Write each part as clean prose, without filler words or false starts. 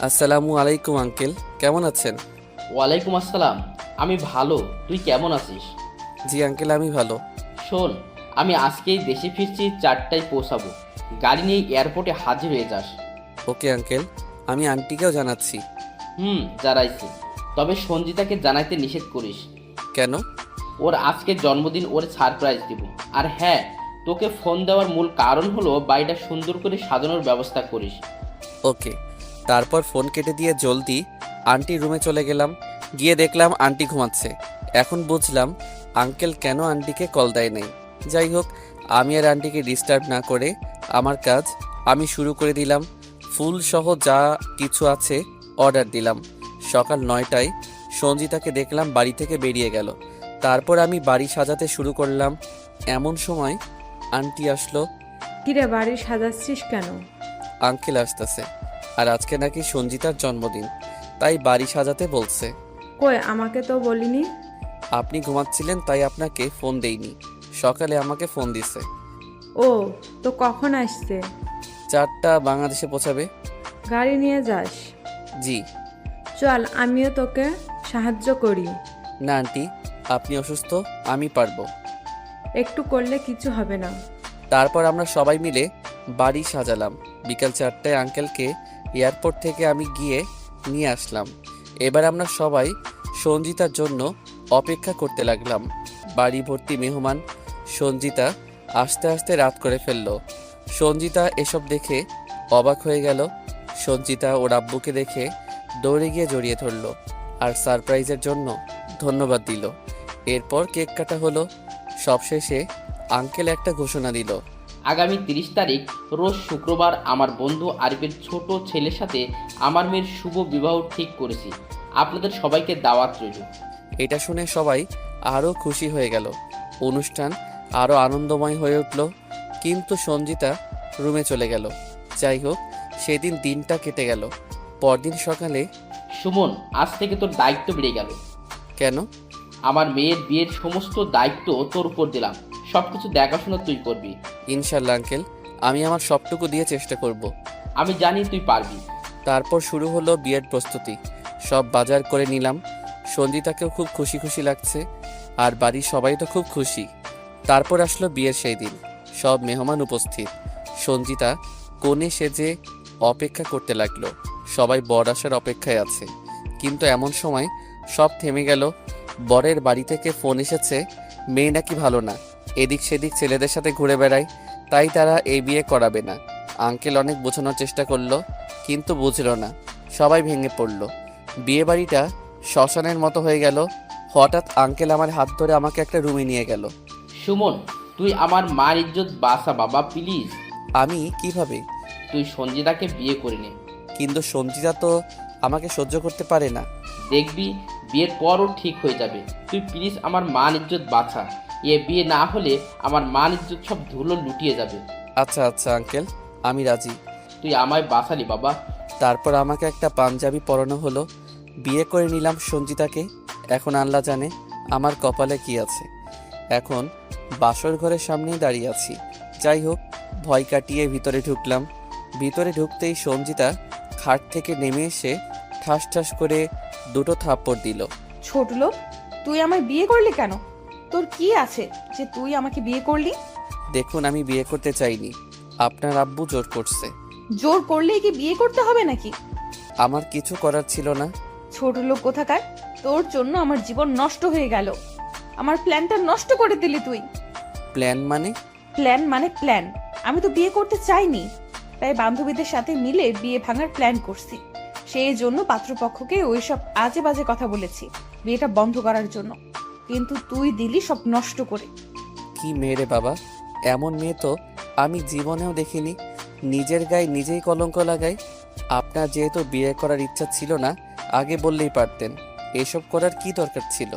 আসসালামু আলাইকুম আঙ্কেল, কেমন আছেন? ওয়ালাইকুম আসসালাম। আমি ভালো, তুই কেমন আছিস? জি আঙ্কেল, আমি ভালো। শোন, আমি আজকেই দেশে ফিরছি, 4টায় পৌঁছাবো। গাড়ি নিয়ে এয়ারপোর্টে হাজির হয়ে যাস। ওকে আঙ্কেল, আমি আন্টিকেও জানাচ্ছি। জানাইছি। তবে সঞ্জিতাকে জানাইতে নিষেধ করিস। কেন? ওর আজকে জন্মদিন, ওর সারপ্রাইজ দিব। আর হ্যাঁ, তোকে ফোন দেওয়ার মূল কারণ হলো বাড়িটা সুন্দর করে সাজানোর ব্যবস্থা করিস। ওকে। তারপর ফোন কেটে দিয়ে জলদি আন্টির রুমে চলে গেলাম। গিয়ে দেখলাম আন্টি ঘুমাচ্ছে। এখন বুঝলাম আঙ্কেল কেন আন্টিকে কল দেয় নাই। যাই হোক, আমি আর আন্টিকে ডিস্টার্ব না করে আমার কাজ আমি শুরু করে দিলাম। ফুল সহ যা কিছু আছে অর্ডার দিলাম। সকাল 9টায় সঞ্জিতাকে দেখলাম বাড়ি থেকে বেরিয়ে গেল। তারপর আমি বাড়ি সাজাতে শুরু করলাম। এমন সময় আন্টি আসলো। কিরে বাড়ি সাজাচ্ছিস কেন? আঙ্কেল আসতেছে, আর আজকে নাকি সঞ্জিতার জন্মদিন, তাই বাড়ি সাজাতে বলছে। কই আমাকে তো বলিনি। আপনি ঘুমাচ্ছিলেন তাই আপনাকে ফোন দেইনি। সকালে আমাকে ফোন দিছে। ও, তো কখন আসছে? 4টা বাংলাদেশে পৌঁছাবে। গাড়ি নিয়ে যাস? জি। চল আমিও তোকে সাহায্য করি। না আন্টি, আপনি অসুস্থ, আমি পারবো। একটু করলে কিছু হবে না। তারপর আমরা সবাই মিলে বাড়ি সাজালাম। বিকাল 4টায় আঙ্কেলকে এয়ারপোর্ট থেকে আমি গিয়ে নিয়ে আসলাম। এবার আমরা সবাই সঞ্জিতার জন্য অপেক্ষা করতে লাগলাম। বাড়ি ভর্তি মেহমান। সঞ্জিতা আস্তে আস্তে রাত করে ফেলল। সঞ্জিতা এসব দেখে অবাক হয়ে গেল। সঞ্জিতা ওর আব্বুকে দেখে দৌড়ে গিয়ে জড়িয়ে ধরল আর সারপ্রাইজের জন্য ধন্যবাদ দিল। এরপর কেক কাটা হলো। সবশেষে আঙ্কেল একটা ঘোষণা দিল। আগামী 30 তারিখ রোজ শুক্রবার আমার বন্ধু আরিফের ছোট ছেলের সাথে আমার মেয়ের শুভ বিবাহ ঠিক করেছি। আপনাদের সবাইকে দাওয়াত রইল। এটা শুনে সবাই আরও খুশি হয়ে গেল। অনুষ্ঠান আরও আনন্দময় হয়ে উঠল। কিন্তু সঞ্জিতা রুমে চলে গেল। যাই হোক, সেদিন দিনটা কেটে গেল। পরদিন সকালে। সুমন, আজ থেকে তোর দায়িত্ব বেড়ে গেল। কেন? আমার মেয়ের বিয়ের সমস্ত দায়িত্ব তোর উপর দিলাম। সবকিছু দেখাশোনা তুই করবি। ইনশাল্লাহ আঙ্কেল, আমি আমার সবটুকু দিয়ে চেষ্টা করব। আমি জানি তুই পারবি। তারপর শুরু হলো বিয়ের প্রস্তুতি। সব বাজার করে নিলাম। সঞ্জিতাকেও খুব খুশি খুশি লাগছে, আর বাড়ির সবাই তো খুব খুশি। তারপর আসলো বিয়ের সেই দিন। সব মেহমান উপস্থিত। সঞ্জিতা কোণে সেজে অপেক্ষা করতে লাগলো। সবাই বর আসার অপেক্ষায় আছে। কিন্তু এমন সময় সব থেমে গেল। বরের বাড়ি থেকে ফোন এসেছে, মেয়ে নাকি ভালো না, এদিক সেদিক ছেলেদের সাথে ঘুরে বেড়ায়, তাই তারা এই বিয়ে করাবে না। আঙ্কেল অনেক বোঝানোর চেষ্টা করলো, কিন্তু বুঝলো না। সবাই ভেঙে পড়লো। বিয়ে বাড়িটা শ্মশানের মতো হয়ে গেল। হঠাৎ আঙ্কেল আমার হাত ধরে আমাকে একটা রুমে নিয়ে গেল। সুমন, তুই আমার মার ইজ্জত বাঁচা বাবা, প্লিজ। আমি কিভাবে? তুই সঞ্জিতাকে বিয়ে করে নে। কিন্তু সঞ্জিতা তো আমাকে সহ্য করতে পারে না। দেখবি বিয়ের পরও ঠিক হয়ে যাবে। তুই প্লিজ আমার মান ইজ্জত বাঁচা। এ বিয়ে না হলে আমার মান ইজ্জত সব ধুলো লুটিয়ে যাবে। আচ্ছা আচ্ছা আঙ্কেল, আমি রাজি। তুই আমায় বাঁচালি বাবা। তারপর আমাকে একটা পাঞ্জাবি পরানো হলো। বিয়ে করে নিলাম সঞ্জিতাকে। এখন আল্লাহ জানে আমার কপালে কি আছে। এখন বাসর ঘরের সামনেই দাঁড়িয়ে আছি। যাই হোক, ভয় কাটিয়ে ভিতরে ঢুকলাম। ভিতরে ঢুকতেই সঞ্জিতা খাট থেকে নেমে এসে ঠাস ঠাস করে দুটো থাপ্পড় দিল। ছোট লোক, তুই আমায় বিয়ে করলি কেন? তোর কি আছে যে তুই আমাকে বিয়ে করলি? দেখুন, আমি বিয়ে করতে চাইনি, আপনার আব্বু জোর করছে। জোর করলেই কি বিয়ে করতে হবে নাকি? আমার কিছু করার ছিল না। ছোট লোক কোথাকার, তোর জন্য আমার জীবন নষ্ট হয়ে গেল। আমার প্ল্যানটা নষ্ট করে দিলি তুই। প্ল্যান মানে? প্ল্যান মানে প্ল্যান। আমি তো বিয়ে করতে চাইনি, তাই বান্ধবীদের সাথে মিলে বিয়ে ভাঙার প্ল্যান করছি। সেই জন্য পাত্রপক্ষকে ওইসব আজে বাজে কথা বলেছি বিয়েটা বন্ধ করার জন্য, কিন্তু তুই দিলি সব নষ্ট করে। কি মেয়ে রে বাবা, এমন মেয়ে তো আমি জীবনেও দেখিনি। নিজের গায়ে নিজেই কলঙ্ক লাগাই। আপনার যেহেতু বিয়ে করার ইচ্ছা ছিল না, আগে বললেই পারতেন। এসব করার কি দরকার ছিল?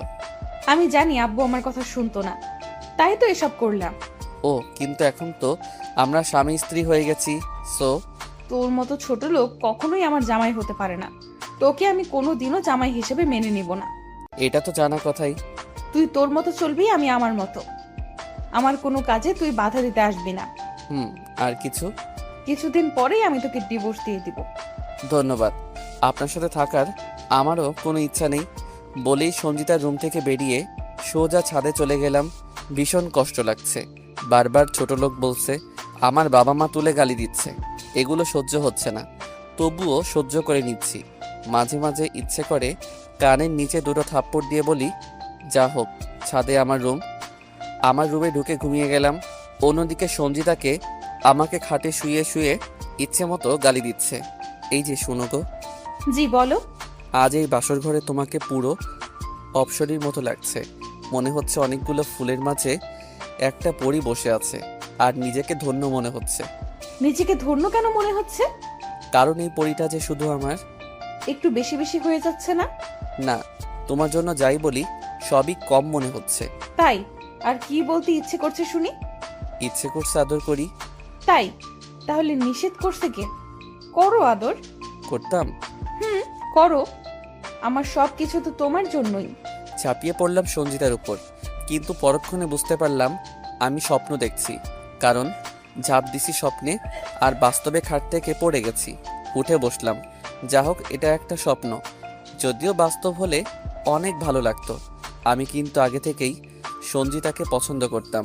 আমি জানি আব্বু আমার কথা শুনতো না, তাই তো এসব করলাম। ও, কিন্তু এখন তো আমরা স্বামী স্ত্রী হয়ে গেছি। সো? তোর মতো ছোট লোক কখনোই আমার জামাই হতে পারে না। তোকে আমি কোনোদিনও জামাই হিসেবে মেনে নিব না। এটা তো জানা কথাই। তুই তোর মতো চলবি, আমি আমার মতো। আমার কোনো কাজে তুই বাধা দিতে আসবি না। আর কিছু? কিছুদিন পরেই আমি তোকে ডিভোর্স দিয়ে দিব। ধন্যবাদ। আপনার সাথে থাকার আমারও কোনো ইচ্ছা নেই বলেই সঞ্জিতার রুম থেকে বেরিয়ে সোজা ছাদে চলে গেলাম। ভীষণ কষ্ট লাগছে। বারবার ছোট লোক বলছে, আমার বাবা মা তুলে গালি দিচ্ছে, এগুলো সহ্য হচ্ছে না। তবুও সহ্য করে নিচ্ছি। মাঝে মাঝে ইচ্ছে করে কানের নিচে দুটো থাপ্পড় দিয়ে বলি, যা হোক ছাদে আমার রুম। আমার রুমে ঢুকে ঘুমিয়ে গেলাম। অন্যদিকে সঞ্জিতাকে আমাকে খাটে শুয়ে শুয়ে ইচ্ছে মতো গালি দিচ্ছে। এই যে শুনো গো, জি বলো। আজ এই বাসর ঘরে তোমাকে পুরো অপসরীর মতো লাগছে। মনে হচ্ছে অনেকগুলো ফুলের মাঝে একটা পরী বসে আছে, আর নিজেকে ধন্য মনে হচ্ছে। নিজেকে ধন্য কেন মনে হচ্ছে? কারণ এই পরীটা যে শুধু আমার। একটু বেশি বেশি হয়ে যাচ্ছে না? না, তোমার জন্য যাই বলি সবই কম মনে হচ্ছে। তাই? আর কি বলতে ইচ্ছে করছে শুনি? ইচ্ছে করছে আদর করি। তাই? তাহলে নিষেধ করছে কে? করো আদর। করতাম। করো। আমার সব কিছু তো তোমার জন্যই। ঝাঁপিয়ে পড়লাম সঞ্জিতার উপর, কিন্তু পরক্ষণে বুঝতে পারলাম আমি স্বপ্ন দেখছি। কারণ ঝাঁপ দিছি স্বপ্নে, আর বাস্তবে খাট থেকে পড়ে গেছি। উঠে বসলাম। যা হোক, এটা একটা স্বপ্ন। যদিও বাস্তব হলে অনেক ভালো লাগতো। আমি কিন্তু আগে থেকেই সঞ্জিতাকে পছন্দ করতাম।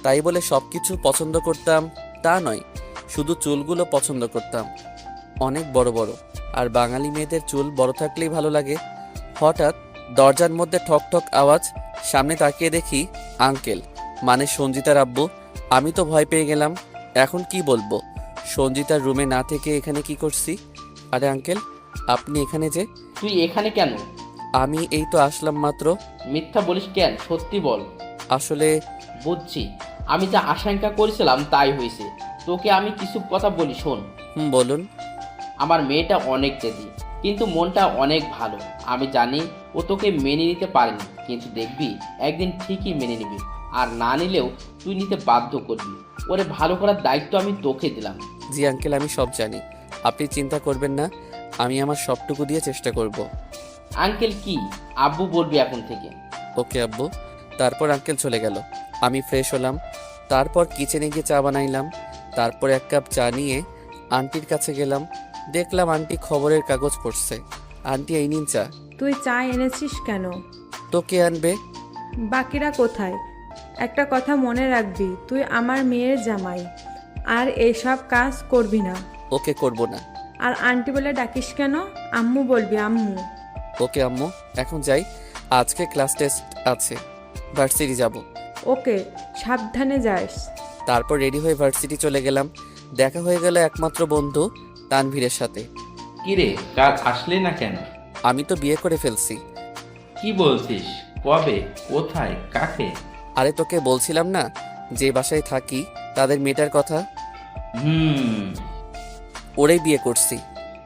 তাই বলে সব কিছু পছন্দ করতাম তা নয়, শুধু চুলগুলো পছন্দ করতাম অনেক বড় বড়। আর বাঙালি মেয়েদের চুল বড় থাকলেই ভালো লাগে। হঠাৎ দরজার মধ্যে ঠক ঠক আওয়াজ। সামনে তাকিয়ে দেখি আঙ্কেল, মানে সঞ্জিতার আব্বু। আমি তো ভয় পেয়ে গেলাম। এখন কি বলবো? সঞ্জিতার রুমে না থেকে এখানে কি করছি? আরে আঙ্কেল, আপনি এখানে যে? তুই এখানে কেন? আমি এই তো আসলাম মাত্র। মিথ্যা বলিস কেন? সত্যি বল। আসলে বুঝছি, আমি যা আশঙ্কা করেছিলাম তাই হয়েছে। তোকে আমি কিছু কথা বলি, শোন। বলুন। আমার মেয়েটা অনেক জেদি, কিন্তু মনটা অনেক ভালো। আমি জানি ও তোকে মেনে নিতে পারেনি, কিন্তু দেখবি একদিন ঠিকই মেনে নিবি। আর না নিলেও তুই নিতে বাধ্য করবি। ওরে ভালো করার দায়িত্ব আমি তোকে দিলাম। জি আঙ্কেল, আমি সব জানি। আপনি চিন্তা করবেন না, আমি আমার সবটুকু দিয়ে চেষ্টা করব। আঙ্কেল কি? আব্বু বলবি এখন থেকে। ওকে আব্বু। তারপর আঙ্কেল চলে গেল। আমি ফ্রেশ হলাম। তারপর কিচেনে গিয়ে চা বানাইলাম। তারপর এক কাপ চা নিয়ে আন্টির কাছে গেলাম। দেখলাম আন্টি খবরের কাগজ পড়ছে। আন্টি, এই নিন চা। তুই চা এনেছিস কেন? তো কে আনবে? বাকিরা কোথায়? একটা কথা মনে রাখবি, তুই আমার মেয়ের জামাই, আর এইসব কাজ করবি না। ওকে, করব না। আর আন্টি বলে ডাকিস কেন? আম্মু বলবি, আম্মু। ওকে আম্মু, এখন যাই। আজকে ক্লাস টেস্ট আছে, ভার্সিটি যাব। ওকে, সাবধানে যাস। তারপর রেডি হয়ে ভার্সিটি চলে গেলাম। দেখা হয়ে গেল একমাত্র বন্ধু তানভীরের সাথে। কিরে, কাল আসলি না কেন? আমি তো বিয়ে করে ফেলছি। কি বলছিস? কবে? কোথায়? কাকে? আরে তোকে বলছিলাম না, যে বাসায় থাকি তাদের মেয়েটার কথা। ওরেই বিয়ে করছি।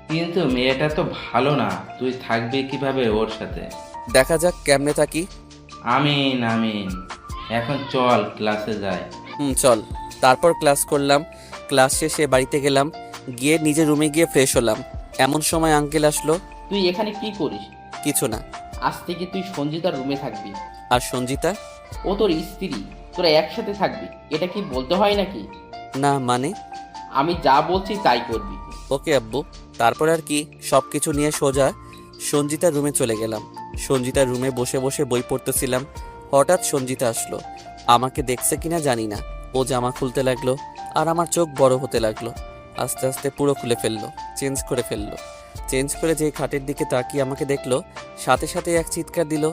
কিন্তু মেয়েটা তো ভালো না, তুই থাকবি কিভাবে ওর সাথে? দেখা যাক কেমনে থাকি। আমিন আমিন। এখন চল ক্লাসে যাই। চল। তারপর ক্লাস করলাম। ক্লাস শেষে বাড়িতে গেলাম। গিয়ে নিজের রুমে গিয়ে ফ্রেশ হলাম। এমন সময় আঙ্কেল আসলো। তুই এখানে কি করিস? কিছু না। আজ থেকে তুই সঞ্জিতার রুমে থাকবি। আর সঞ্জিতা? ও তোর স্ত্রী, তোরা একসাথে থাকবি। এটা কি বলতে হয় নাকি? না মানে? আমি যা বলছি তাই করবি। ওকে আব্বু। তারপর আর কি, সব কিছু নিয়ে সোজা সঞ্জিতার রুমে চলে গেলাম। সঞ্জিতার রুমে বসে বসে বই পড়তেছিলাম। হঠাৎ সঞ্জিতা আসলো। আমাকে দেখছে কিনা জানি না, ও জামা খুলতে লাগলো, আর আমার চোখ বড় হতে লাগলো। আস্তে আস্তে পুরো খুলে ফেললো, চেঞ্জ করে ফেললো। চেঞ্জ করে যেই খাটের দিকে তাকিয়ে আমাকে দেখলো, সাথে সাথে এক চিৎকার দিল।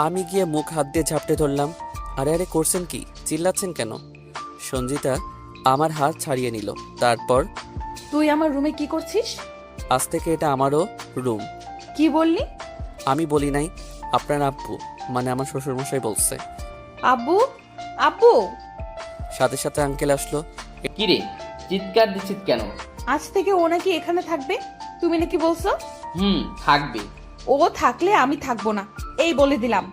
আমি গিয়ে মুখ হাত দিয়ে ঝাপটে ধরলাম। আরে আরে, করছেন কি? চিল্লাচ্ছেন কেন? সঞ্জিতা আমার হাত ছাড়িয়ে নিল। তারপর, তুই আমার রুমে কি করছিস? আজ থেকে এটা আমারও রুম। কি বললি? আমি বলি নাই, আপনার আব্বু, মানে আমার শ্বশুরমশাই বলছে। আব্বু? আব্বু? সাথে সাথে আঙ্কেল আসলো। কিরে, চিৎকার দিচ্ছিস কেন? আজ থেকে ও নাকি এখানে থাকবে, তুমি নাকি বলছো? থাকবে। ও থাকলে আমি থাকবো না, এই বলে দিলাম।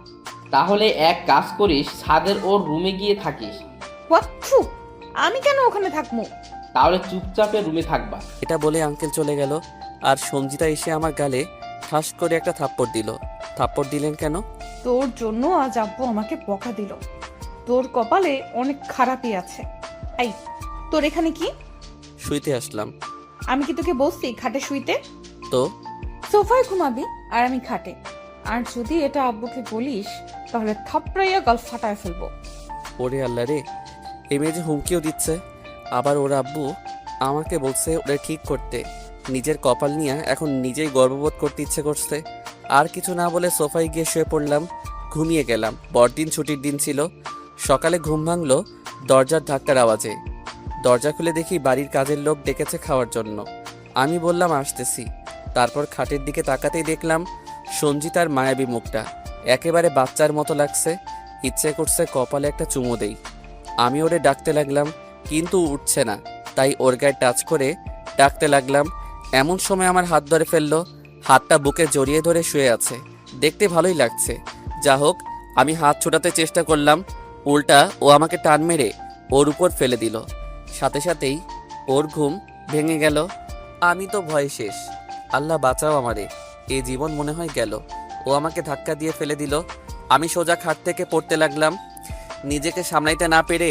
তাহলে এক কাজ করিস, ছাদের ওর রুমে গিয়ে থাকিস। ওয়াচ্ছু, আমি কেন ওখানে থাকবো? তাহলে চুপচাপে রুমে থাকবা। এটা বলে আঙ্কেল চলে গেল। আর সঞ্জিতা এসে আমার গালে ঠাস করে একটা থাপ্পড় দিল। থাপ্পড় দিলেন কেন? তোর জন্য আজ আব্বু আমাকে বকা দিল। তোর কপালে অনেক খারাপই আছে। এই, তোর এখানে কি? শুইতে আসলাম। আমি কি তোকে বলছি খাটে শুইতে? তো সোফায় ঘুমাবি আর আমি খাটে। আর যদি এটা আব্বুকে বলিস তাহলে থাপড়াইয়া গাল ফাটায় ফেলবো। ওরে আল্লাহ রে, এই মেয়ে যে হুমকিও দিচ্ছে। আবার ওর আব্বু আমাকে বলছে ওরে ঠিক করতে। নিজের কপাল নিয়ে এখন নিজেই গর্ববোধ করতে ইচ্ছে করছে। আর কিছু না বলে সোফায় গিয়ে শুয়ে পড়লাম, ঘুমিয়ে গেলাম। পরদিন ছুটির দিন ছিল। সকালে ঘুম ভাঙলো দরজার ধাক্কার আওয়াজে। দরজা খুলে দেখি বাড়ির কাজের লোক ডেকেছে খাওয়ার জন্য। আমি বললাম আসতেছি। তারপর খাটের দিকে তাকাতেই দেখলাম সঞ্জিতার মায়াবী মুখটা একেবারে বাচ্চার মতো লাগছে। ইচ্ছে করছে কপালে একটা চুমু দেই। আমি ওরে ডাকতে লাগলাম, কিন্তু উঠছে না। তাই ওর গায়ে টাচ করে ডাকতে লাগলাম। এমন সময় আমার হাত ধরে ফেললো, হাতটা বুকে জড়িয়ে ধরে শুয়ে আছে। দেখতে ভালোই লাগছে। যা হোক, আমি হাত ছোটাতে চেষ্টা করলাম, উল্টা ও আমাকে টান মেরে ওর উপর ফেলে দিল। সাথে সাথেই ওর ঘুম ভেঙে গেল। আমি তো ভয় শেষ। আল্লাহ বাঁচাও আমারে, এই জীবন মনে হয় গেল। ও আমাকে ধাক্কা দিয়ে ফেলে দিল। আমি সোজা খাট থেকে পড়তে লাগলাম। নিজেকে সামলাইতে না পেরে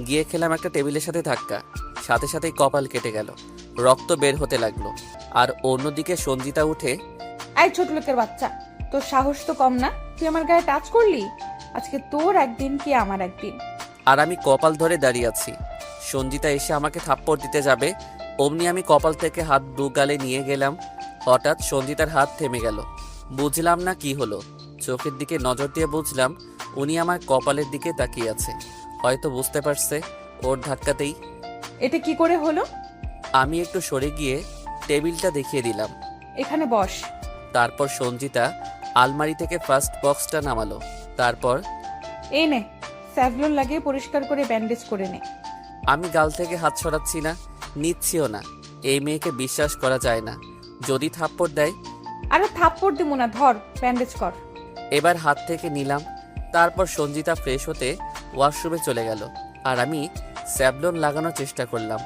গিয়ে খেলাম একটা টেবিলের সাথে ধাক্কা। সাথে সাথেই কপাল কেটে গেল, রক্ত বের হতে লাগলো। আর অন্যদিকে সঞ্জিতা উঠে, এই ছোট লোকের বাচ্চা, তোর সাহস তো কম না, তুই আমার গায়ে টাচ করলি। আজকে তোর একদিন কি আমার একদিন। আর আমি কপাল ধরে দাঁড়িয়ে আছি। সঞ্জিতা এসে আমাকে থাপ্পড় দিতে যাবে, অমনি আমি কপাল থেকে হাত দু গালে নিয়ে গেলাম। হঠাৎ সঞ্জিতার হাত থেমে গেল। বুঝলাম না কি হলো। চোখের দিকে নজর দিয়ে বুঝলাম উনি আমার কপালের দিকে তাকিয়ে আছে। হয়তো বুঝতে পারছে ওর ধাক্কাতেই। এটা কি করে হলো? আমি একটু সরে গিয়ে টেবিলটা দেখিয়ে দিলাম। এখানে বস। তারপর সঞ্জিতা আলমারি থেকে ফার্স্ট বক্সটা নামালো। তারপর এই নে, স্যাভলন লাগিয়ে পরিষ্কার করে ব্যান্ডেজ করে নে। আমি গাল থেকে হাত সরাচ্ছি না, নিচ্ছিও না। এই মেয়েকে বিশ্বাস করা যায় না। যদি থাপ্পড় দেয়। আরে থাপ্পড় দিমু না, ধর ব্যান্ডেজ কর। এবার হাত থেকে নিলাম। তারপর সঞ্জিতা ফ্রেশ হতে ওয়াশরুমে চলে গেল, আর আমি স্যাভলন লাগানোর চেষ্টা করলাম।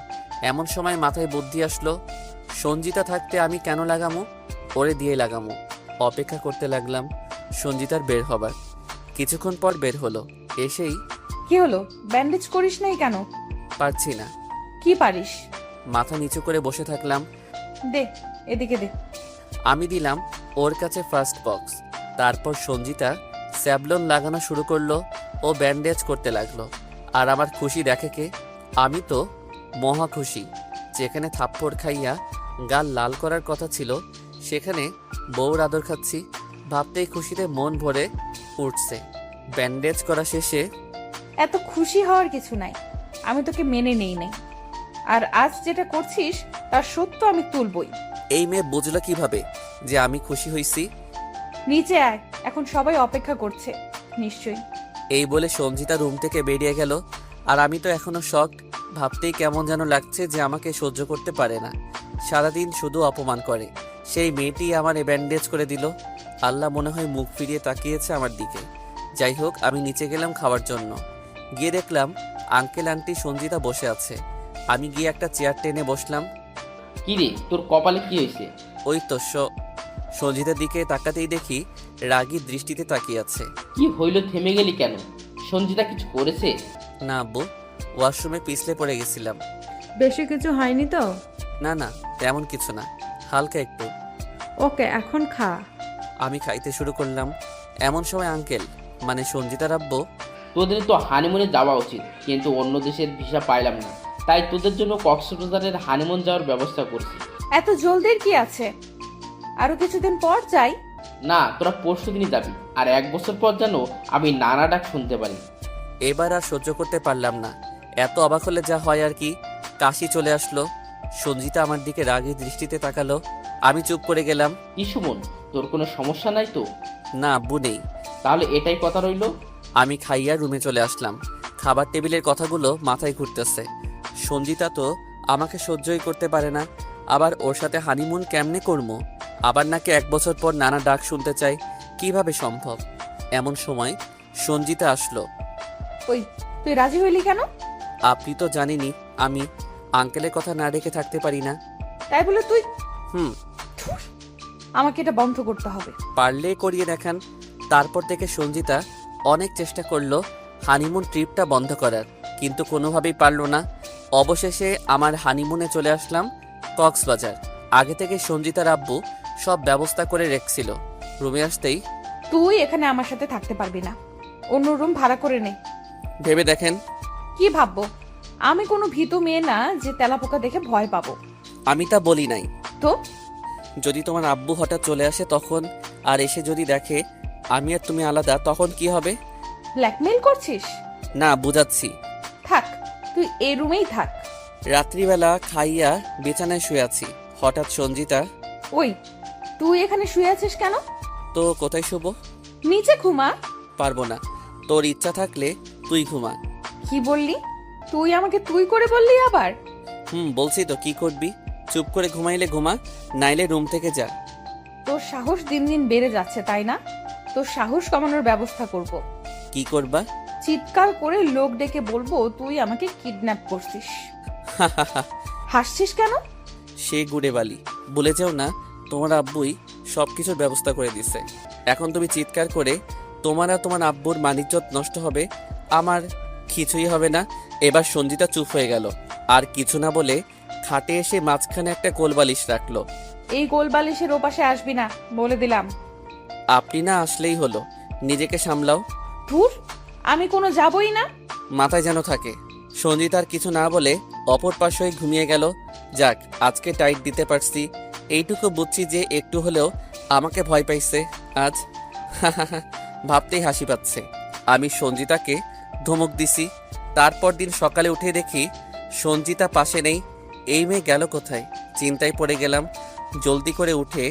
এমন সময় মাথায় বুদ্ধি আসলো, সঞ্জিতা থাকতে আমি কেন লাগামো, ওরে দিয়ে লাগামো। অপেক্ষা করতে লাগলাম সঞ্জিতার বের হবার। কিছুক্ষণ পর বের হলো। এসেই, কি হলো, ব্যান্ডেজ করিস নাই কেন? পারছি না। কি পারিস? মাথা নিচু করে বসে থাকলাম। দে, এদিকে দে। আমি দিলাম ওর কাছে ফার্স্ট বক্স। তারপর সঞ্জিতা স্যাভলন লাগানো শুরু করলো। ও ব্যান্ডেজ করতে লাগলো। আর আমার খুশি দেখে কে? আমি তো মহা খুশি। যেখানে থাপ্পড় খাইয়া গাল লাল করার কথা ছিল, সেখানে বউর আদর খাচ্ছি। ভাবতেই খুশিতে মন ভরে উঠছে। ব্যান্ডেজ করা শেষে, এত খুশি হওয়ার কিছু নাই, আমি তোকে মেনে নেই নাই। আর আজ যেটা করছিস তার সত্য আমি তুলবই। এই মেয়ে বুঝলো কিভাবে যে আমি খুশি হইছি? নিচে আয়, এখন সবাই অপেক্ষা করছে নিশ্চয়ই। এই বলে সঞ্জিতা রুম থেকে বেরিয়ে গেল। আর আমি তো এখনো শকড। ভাবতেই কেমন যেন লাগছে যে আমাকে সহ্য করতে পারে না। সারাদিন শুধু অপমান করে। সেই মেয়েটি আমার ব্যান্ডেজ করে দিল। আল্লাহ মনে হয় মুখ ফিরিয়ে তাকিয়েছে আমার দিকে। যাই হোক, আমি নিচে গেলাম খাওয়ার জন্য। গিয়ে দেখলাম আঙ্কেল আন্টি সঞ্জিতা বসে আছে। আমি গিয়ে একটা চেয়ার টেনে বসলাম। কি রে, তোর কপালে কি হয়েছে? ওই তো সঞ্জিতার দিকে তাকাতেই দেখি রাগী দৃষ্টিতে তাকিয়ে আছে। কি হইল, থেমে গেলি কেন? সঞ্জিতা কিছু করেছে? না আব্বু, ওয়াশরুমে পিছলে পড়ে গেছিলাম। বেশি কিছু হয়নি তো? না না, তেমন কিছু না, হালকা একটু। ওকে, এখন খা। আমি খাইতে শুরু করলাম। এমন সময় আঙ্কেল, মানে সঞ্জিতার আব্বু, তোদের তো হানিমুনে যাওয়া উচিত, কিন্তু অন্য দেশের ভিসা পাইলাম না, তাই তোদের জন্য কক্সবাজারের হানিমুন যাওয়ার ব্যবস্থা করছি। এত জলদির কি আছে, আরো কিছুদিন পর যাই। না, তোরা পরশু দিনই যাবি, আর 1 বছর পর যেন আমি নানা ডাক শুনতে পারি। এবার আর সহ্য করতে পারলাম না। এত অবাক হলে যা হয় আর কি। কাশি চলে আসলো। সঞ্জিতা আমার দিকে রাগী দৃষ্টিতে তাকালো। আমি চুপ করে গেলাম। কি সুমন, তোর কোনো সমস্যা নাই তো? না আব্বু, নেই। তাহলে এটাই কথা রইলো। আমি খাইয়া রুমে চলে আসলাম। খাবার টেবিলের কথাগুলো মাথায় ঘুরতেছে। সঞ্জিতা তো আমাকে সহ্যই করতে পারে না, আবার ওর সাথে হানিমুন কেমনে করবো? আবার নাকি 1 বছর পর নানা ডাক শুনতে চাই, কিভাবে সম্ভব? এমন সময় সঞ্জিতা আসলো। ওই, তুই রাজি হইলি কেন? আপনি তো জানেনই আমি আঙ্কেলের কথা না রেখে থাকতে পারি না। তাই বলে তুই? হুম। আমাকে এটা বন্ধ করতে হবে। পারলে করিয়ে দেখান। তারপর থেকে সঞ্জিতা অনেক চেষ্টা করলো হানিমুন ট্রিপটা বন্ধ করার, কিন্তু কোনোভাবেই পারলো না। অবশেষে আমার হানিমুনে চলে আসলাম কক্সবাজার। আগে থেকে সঞ্জিতার আব্বু সব ব্যবস্থা করে রেখেছিল। রুমে আসতেই, তুই এখানে আমার সাথে থাকতে পারবি না, অন্য রুম ভাড়া করে নে। ভেবে দেখেন। কি ভাববো? আমি কোনো ভীতু মেয়ে না যে তেলাপোকা দেখে ভয় পাবো। আমি তা বলি নাই। তো যদি তোমার আব্বু হঠাৎ চলে আসে তখন, আর এসে যদি দেখে আমি আর তুমি আলাদা, তখন কি হবে? ব্ল্যাকমেইল করছিস? না, বুঝাচ্ছি। থাক, তুই এই রুমেই থাক। রাত্রিবেলা খাইয়া বিছানায় শুয়ে আছি, হঠাৎ সঞ্জিতা, ওই, তুই এখানে শুয়ে আছিস কেন? তো কোথায় শুবো? নিচে ঘুমা। পারবো না। তোর ইচ্ছা থাকলে তুই ঘুমা। কি বললি? তুই আমাকে তুই করে বললি আবার? বলছি তো, কি করবি? চুপ করে ঘুমাইলে ঘুমা, নাইলে রুম থেকে যা। তোর সাহস দিন দিন বেড়ে যাচ্ছে, তাই না? তোর সাহস কমানোর ব্যবস্থা করব। কি করবা? চিৎকার করে লোক ডেকে বলবো তুই আমাকে কিডন্যাপ করছিস। হাসছিস কেন? সে গুড়ে বালি। বলে যাও না, তোমার আব্বুই সবকিছুর ব্যবস্থা করে দিছে। এখন তুমি চিৎকার করে তোমার আর তোমার আব্বুর মানিজ্জত নষ্ট হবে, আমার কিছুই হবে না। এবার সঞ্জিতা চুপ হয়ে গেল, আর কিছু না বলে খাটে এসে মাঝখানে একটা কোলবালিশ রাখলো। এই গোলবালিশের ওপাশে আসবি না, বলে দিলাম। আপনি না আসলেই হলো, নিজেকে সামলাও। ধুর, আমি কোনো যাবই না। মাথায় যেন থাকে। সঞ্জিতার কিছু না বলে অপর পাশ হয়ে ঘুমিয়ে গেল। যাক, আজকে টাইট দিতে পারছি, এইটুকু বুঝছি যে একটু হলেও আমাকে ভয় পাইছে আজ। ভাবতেই হাসি পাচ্ছে। আমি সঞ্জিতাকে ধমক দিছি। তারপর দিন সকালে উঠে দেখি সঞ্জিতা পাশে নেই। এই মেয়ে গেল কোথায়? চিন্তায় পড়ে গেলাম। জলদি করে উঠে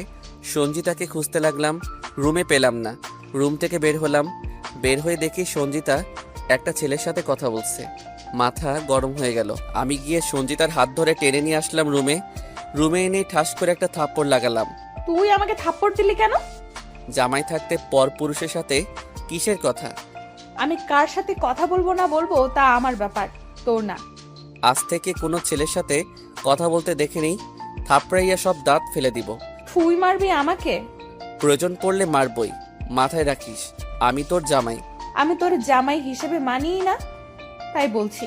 সঞ্জিতাকে খুঁজতে লাগলাম। রুমে পেলাম না। রুম থেকে বের হলাম। বের হয়ে দেখি সঞ্জিতা একটা ছেলের সাথে কথা বলছে। মাথা গরম হয়ে গেল। আমি গিয়ে সঞ্জিতার হাত ধরে টেনে নিয়ে আসলাম রুমে। রুমে এনে ঠাস করে একটা থাপ্পড় লাগালাম। তুই আমাকে থাপ্পড় দিলি কেন? জামাই থাকতে পর পুরুষের সাথে কিসের কথা? আমি কার সাথে কথা বলবো না বলবো তা আমার ব্যাপার, তোর না। আজ থেকে কোনো ছেলের সাথে কথা বলতে দেখে নেই, থাপড়াইয়া সব দাঁত ফেলে দিব। তুই মারবি আমাকে? প্রয়োজন পড়লে মারবই, মাথায় রাখিস আমি তোর জামাই। আমি তোর জামাই হিসেবে মানিই না, তাই বলছি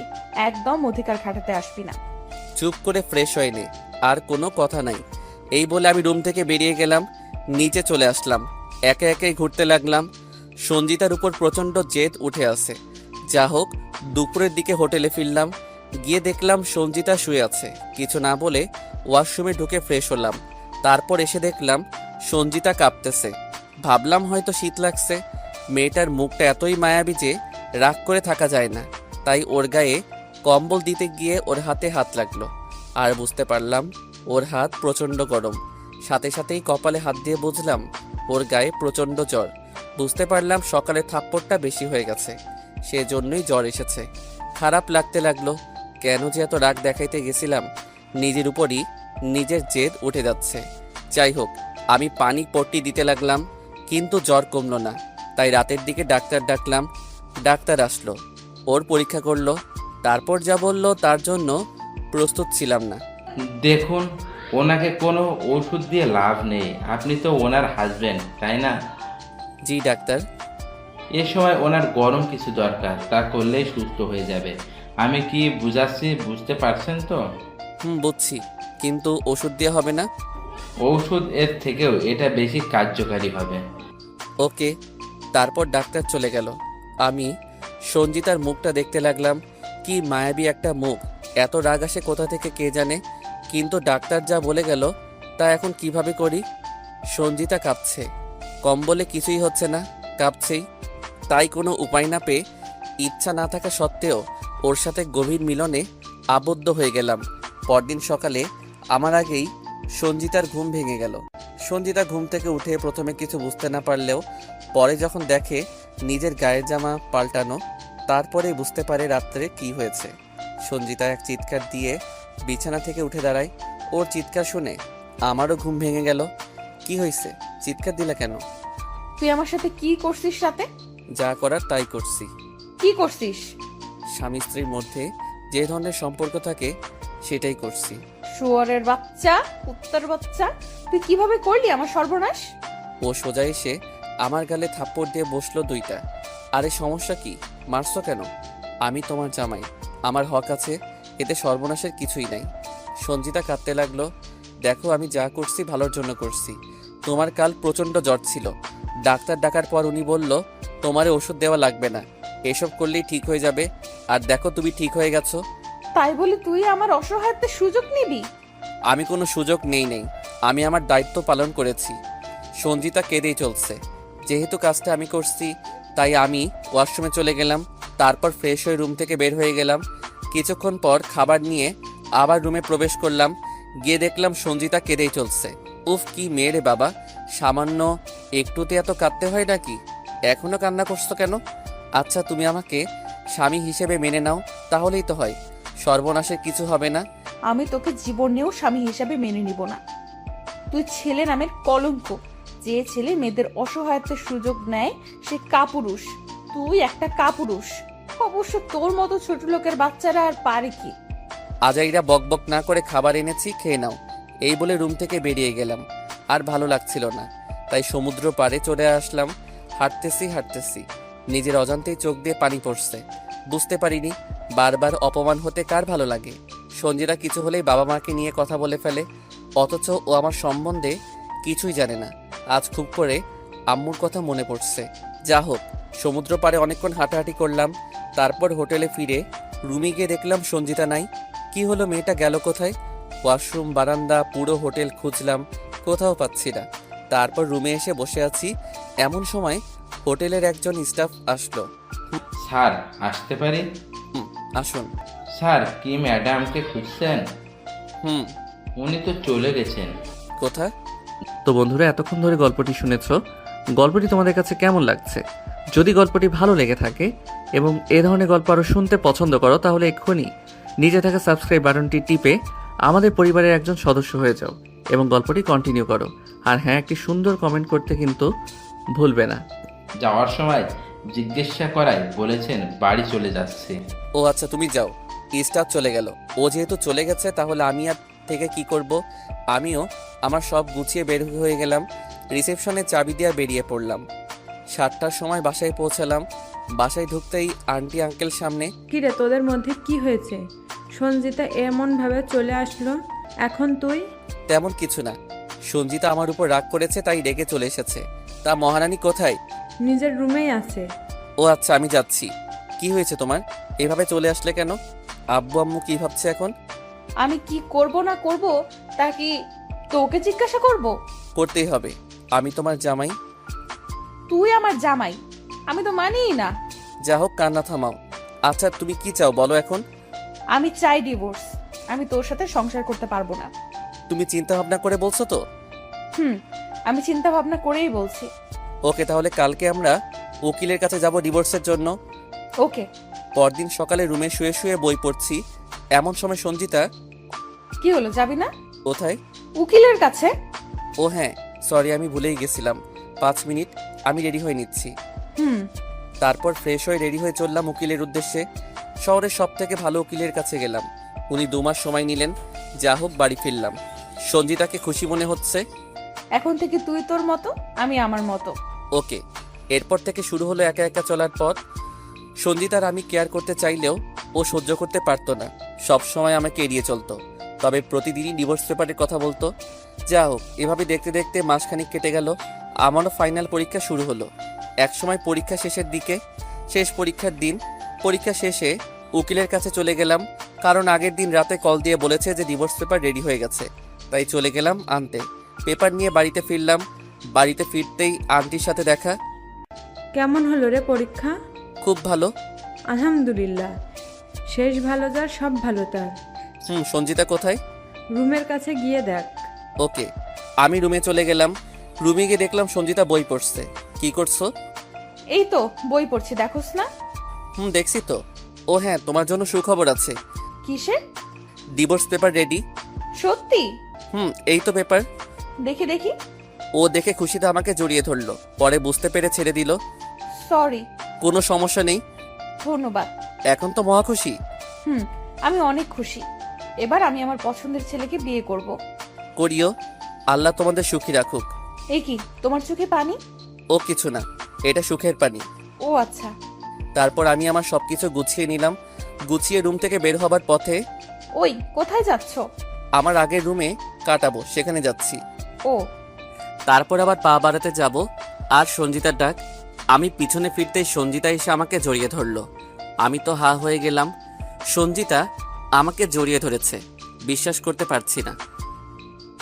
একদম অধিকার খাটাতে আসবি না। চুপ করে ফ্রেশ হয়ে নে, আর কোনো কথা নাই। এই বলে আমি রুম থেকে বেরিয়ে গেলাম। নিচে চলে আসলাম। একে একে ঘুরতে লাগলাম। সঞ্জিতার উপর প্রচণ্ড জেদ উঠে আসে। যা হোক, দুপুরের দিকে হোটেলে ফিরলাম। গিয়ে দেখলাম সঞ্জিতা শুয়ে আছে। কিছু না বলে ওয়াশরুমে ঢুকে ফ্রেশ হলাম। তারপর এসে দেখলাম সঞ্জিতা কাঁপতেছে। ভাবলাম হয়তো শীত লাগছে। মেয়েটার মুখটা এতই মায়াবী যে রাগ করে থাকা যায় না। তাই ওর গায়ে কম্বল দিতে গিয়ে ওর হাতে হাত লাগলো, আর বুঝতে পারলাম ওর হাত প্রচণ্ড গরম। সাথে সাথেই কপালে হাত দিয়ে বুঝলাম ওর গায়ে প্রচণ্ড জ্বর। বুঝতে পারলাম সকালে থাপ্পড়টা বেশি হয়ে গেছে, সেজন্যই জ্বর এসেছে। খারাপ লাগতে লাগলো। কেন যে এত রাগ দেখাইতে গেছিলাম, নিজের উপরই নিজের জেদ উঠে যাচ্ছে। যাই হোক, আমি পানি পট্টি দিতে লাগলাম, কিন্তু জ্বর কমলো না। তাই রাতের দিকে ডাক্তার ডাকলাম। ডাক্তার আসলো, ওর পরীক্ষা করলো। তারপর যা বললো তার জন্য প্রস্তুত ছিলাম না। দেখুন, ওনাকে কোনো ওষুধ দিয়ে লাভ নেই। আপনি তো ওনার হাজবেন্ড, তাই না? জি ডাক্তার। এ সময় ওনার গরম কিছু দরকার, তা করলেই সুস্থ হয়ে যাবে। আমি কি বুঝাচ্ছি, বুঝতে পারছেন তো? বুঝছি, কিন্তু ওষুধ দিয়ে হবে না? ঔষধ এর থেকেও এটা বেশি কার্যকারী হবে। ওকে। তারপর ডাক্তার চলে গেল। আমি সঞ্জিতার মুখটা দেখতে লাগলাম। কি মায়াবী একটা মুখ, এত রাগ আসে কোথা থেকে কে জানে। কিন্তু ডাক্তার যা বলে গেল তা এখন কিভাবে করি? সঞ্জিতা কাঁপছে, কম্বলে কিছুই হচ্ছে না, কাঁপছেই। তাই কোনো উপায় না পেয়ে, ইচ্ছা না থাকা সত্ত্বেও ওর সাথে গভীর মিলনে আবদ্ধ হয়ে গেলাম। পরদিন সকালে আমার আগেই সঞ্জিতার ঘুম ভেঙে গেল। সঞ্জিতা ঘুম থেকে উঠে প্রথমে কিছু বুঝতে না পারলেও পরে যখন দেখে নিজের গায়ের জামা পাল্টানো, তারপরে বুঝতে পারে রাত্রে কি হয়েছে। সঞ্জিতা এক চিৎকার দিয়ে বিছানা থেকে উঠে দাঁড়ায়। ওর চিৎকার শুনে আমারও ঘুম ভেঙে গেল। কি হয়েছে? চিৎকার দিলা কেন? তুই আমার সাথে কি করছিস রাতে? যা করার তাই করছি। কি করছিস? স্বামী স্ত্রীর মধ্যে যে ধরনের সম্পর্ক থাকে সেটাই করছি। শুয়োরের বাচ্চা, কুত্তার বাচ্চা, তুই কিভাবে করলি আমার সর্বনাশ? ও সোজা এসে আমার গালে থাপ্পড় দিয়ে বসলো দুইটা। আরে সমস্যা কি? মারছো কেন? আমি তোমার জামাই, আমার হক আছে, এতে সর্বনাশের কিছুই নাই। সঞ্জিতা কাঁদতে লাগলো। দেখো, আমি যা করছি ভালোর জন্য করছি, তোমার কাল প্রচণ্ড জ্বর ছিল। ডাক্তার ডাকার পর উনি বলল তোমারে ওষুধ দেওয়া লাগবে না, এসব করলেই ঠিক হয়ে যাবে। আর দেখো তুমি ঠিক হয়ে গেছো। তাই বলে তুই আমার অসহায়ত্বের সুযোগ নিবি? আমি কোনো সুযোগ নেই, আমি আমার দায়িত্ব পালন করেছি। সঞ্জিতা কেঁদেই চলছে। যেহেতু কাজটা আমি করছি তাই আমি ওয়াশরুমে চলে গেলাম। তারপর ফ্রেশ হয়ে রুম থেকে বের হয়ে গেলাম। কিছুক্ষণ পর খাবার নিয়ে আবার রুমে প্রবেশ করলাম। গিয়ে দেখলাম সঞ্জিতা কেঁদেই চলছে। উফ, কি মেয়ে রে বাবা, সামান্য একটুতে এত কাঁদতে হয় নাকি? এখনো কান্না করছো কেন? আচ্ছা, তুমি আমাকে স্বামী হিসেবে মেনে নাও, তাহলেই তো হয়। সর্বনাশের কিছু হবে না। আমি তোকে জীবনেও স্বামী হিসাবে মেনে নিব না। তুই ছেলে নামের কলঙ্ক। যে ছেলে মেয়েদের অসহায়ত্বের সুযোগ নেয় সে কাপুরুষ। তুই একটা কাপুরুষ। অবশ্য তোর মতো ছোট লোকের বাচ্চারা আর পারে কি? আজাইরা বকবক না করে খাবার এনেছি, খেয়ে নাও, এই বলে রুম থেকে বেরিয়ে গেলাম। আর ভালো লাগছিল না, তাই সমুদ্র পাড়ে চলে আসলাম। হাঁটতেছি নিজের অজান্তেই চোখ দিয়ে পানি পড়ছে। বুঝতে পারিনি বারবার অপমান হতে কার ভালো লাগে। সঞ্জিতা কিছু হলেই বাবা মাকে নিয়ে কথা বলে ফেলে, অথচ ও আমার সম্বন্ধে কিছুই জানে না। আজ খুব করে আম্মুর কথা মনে পড়ছে। যা হোক, সমুদ্র পাড়ে অনেকক্ষণ হাঁটাহাঁটি করলাম। তারপর হোটেলে ফিরে রুমে গিয়ে দেখলাম সঞ্জিতা নাই। কি হলো, মেয়েটা গেল কোথায়? ওয়াশরুম, বারান্দা, পুরো হোটেল খুঁজলাম, কোথাও পাচ্ছি না। তারপর রুমে এসে বসে আছি, এমন সময় হোটেলের একজন স্টাফ আসলো। স্যার, আসতে পারি? আসুন। স্যার, কি ম্যাডামকে খুঁজছেন? হুম। উনি তো চলে গেছেন। কোথায়? তো বন্ধুরা, এতক্ষণ ধরে গল্পটি শুনেছ। গল্পটি তোমাদের কাছে কেমন লাগছে? যদি গল্পটি ভালো লেগে থাকে এবং এ ধরনের গল্প আরও শুনতে পছন্দ করো, তাহলে এক্ষুনি নিচে থাকা সাবস্ক্রাইব বাটনটি টিপে আমাদের পরিবারের একজন সদস্য হয়ে যাও এবং গল্পটি কন্টিনিউ করো। আর হ্যাঁ, একটি সুন্দর কমেন্ট করতে কিন্তু ভুলবে না। যাওয়ার সময় জিজ্ঞাসা করায় বলেছেন বাড়ি চলে যাচ্ছে। ও আচ্ছা, তুমি যাও। স্টাফ চলে গেল। ও যেহেতু চলে গেছে তাহলে আমি আর থেকে কি করব? আমিও আমার সব গুছিয়ে বের হয়ে গেলাম। রিসেপশনে চাবি দিয়ে বেরিয়ে পড়লাম। 7টার সময় বাসায় পৌঁছালাম। বাসায় ঢুকতেই আন্টি আঙ্কেল সামনে। কিরে, তোদের মধ্যে কি হয়েছে? সঞ্জিতা এমন ভাবে চলে আসলো, এখন তুই? তেমন কিছু না, সঞ্জিতা আমার উপর রাগ করেছে তাই রেগে চলে এসেছে। তা মহারানী কোথায়? নিজের রুমেই আছে। ও আচ্ছা, আমি যাচ্ছি। কি হয়েছে তোমার? এভাবে চলে আসলে কেন? আব্বু আম্মু কি ভাবছে এখন? আমি কি করব না করব তা কি তোকে জিজ্ঞাসা করব? করতেই হবে, আমি তোমার জামাই। তুই আমার জামাই? আমি তো মানিই না। যা হোক, কান্না থামাও। আচ্ছা, তুমি কি চাও বলো এখন? আমি চাই ডিভোর্স। আমি তোর সাথে সংসার করতে পারবো না। তুমি চিন্তা ভাবনা করে বলছো তো? আমি চিন্তা ভাবনা করেই বলছি। ওকে, তাহলে কালকে আমরা উকিলের কাছে যাব ডিভোর্সের জন্য। ওকে। পরদিন সকালে রুমে শুয়ে শুয়ে বই পড়ছি, এমন সময় সঞ্জিতা। কি হলো, যাবি না? কোথায়? উকিলের কাছে। ও হ্যাঁ, সরি, আমি ভুলেই গেছিলাম। 5 মিনিট, আমি রেডি হয়ে নিচ্ছি। তারপর ফ্রেশ হয়ে রেডি হয়ে চললাম উকিলের উদ্দেশ্যে। শহরের সব থেকে ভালো উকিলের কাছে গেলাম। উনি 2 মাস সময় নিলেন। যা হোক, বাড়ি ফিরলাম। সঞ্জিতাকে খুশি মনে হচ্ছে। এখন থেকে তুই তোর মতো, আমি আমার মতো। ওকে। এরপর থেকে শুরু হলো একা একা চলার পথ। সঞ্জিতার আমি কেয়ার করতে চাইলেও ও সহ্য করতে পারতো না। সব সময় আমাকে এড়িয়ে চলতো, তবে প্রতিদিনই ডিভোর্স পেপারের কথা বলতো। যা হোক, এভাবে দেখতে দেখতে মাসখানিক কেটে গেল। আমারও ফাইনাল পরীক্ষা শুরু হলো। একসময় পরীক্ষা শেষের দিকে, শেষ পরীক্ষার দিন। পরীক্ষা শেষে উকিলের কাছে চলে গেলাম, কারণ আগের দিন রাতে কল দিয়ে বলেছে যে ডিভোর্স পেপার রেডি হয়ে গেছে। তাই চলে গেলাম আনতে। পেপার নিয়ে বাড়িতে ফিরলাম। বাড়িতে ফিরতেই আন্টির সাথে দেখা। কেমন হলো রে পরীক্ষা? খুব ভালো। আলহামদুলিল্লাহ। শেষ ভালো যার সব ভালো তার। সঞ্জিতা কোথায়? রুমের কাছে গিয়ে দেখ। ওকে। আমি রুমে চলে গেলাম। রুমে গিয়ে দেখলাম সঞ্জিতা বই পড়ছে। কি করছো? এই তো বই পড়ছি, দেখোস না? দেখছি তো। ও হ্যাঁ, তোমার জন্য সুখবর আছে। কিসের? Divorce paper ready. সত্যি? এই তো পেপার। দেখি দেখি। ও দেখে খুশিতে আমাকে জড়িয়ে ধরলো, পরে বুঝতে পেরে ছেড়ে দিল। সরি। কোনো সমস্যা নেই। ধন্যবাদ। এখন তো মহা খুশি। আমি অনেক খুশি। এবার আমি আমার পছন্দের ছেলেকে বিয়ে করব। করিও, আল্লাহ তোমাদের সুখী রাখুক। এই কি, তোমার চোখে পানি? ও কিছু না, এটা সুখের পানি। ও আচ্ছা। তারপর আমি আমার সবকিছু গুছিয়ে নিলাম। গুছিয়ে রুম থেকে বের হবার পথে। ওই, কোথায় যাচ্ছ? আমার আগের রুমে কাটাবো, সেখানে যাচ্ছি। ও। তারপর আবার পা বাড়াতে যাব আর সঞ্জিতার ডাক। আমি পিছনে ফিরতেই সঞ্জিতা এসে আমাকে জড়িয়ে ধরলো। আমি তো হা হয়ে গেলাম। সঞ্জিতা আমাকে জড়িয়ে ধরেছে, বিশ্বাস করতে পারছি না।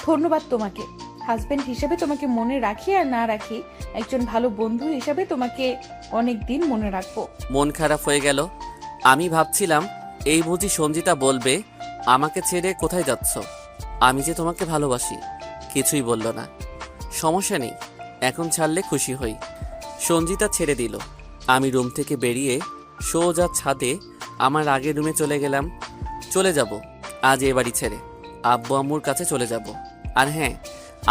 ধন্যবাদ তোমাকে। হাজবেন্ড হিসেবে তোমাকে মনে রাখি আর না রাখি, একজন ভালো বন্ধু হিসেবে তোমাকে অনেক দিন মনে রাখবো। মন খারাপ হয়ে গেল। আমি ভাবছিলাম এই বুঝি সঞ্জিতা বলবে আমাকে ছেড়ে কোথায় যাচ্ছ, আমি যে তোমাকে ভালোবাসি। কিছুই বলল না। সমস্যা নেই, এখন ছাড়লে খুশি হই। সঞ্জিতা ছেড়ে দিল। আমি রুম থেকে বেরিয়ে সোজা ছাদে আমার আগের রুমে চলে গেলাম। চলে যাব আজ এ বাড়ি ছেড়ে, আব্বু আম্মুর কাছে চলে যাব। আর হ্যাঁ,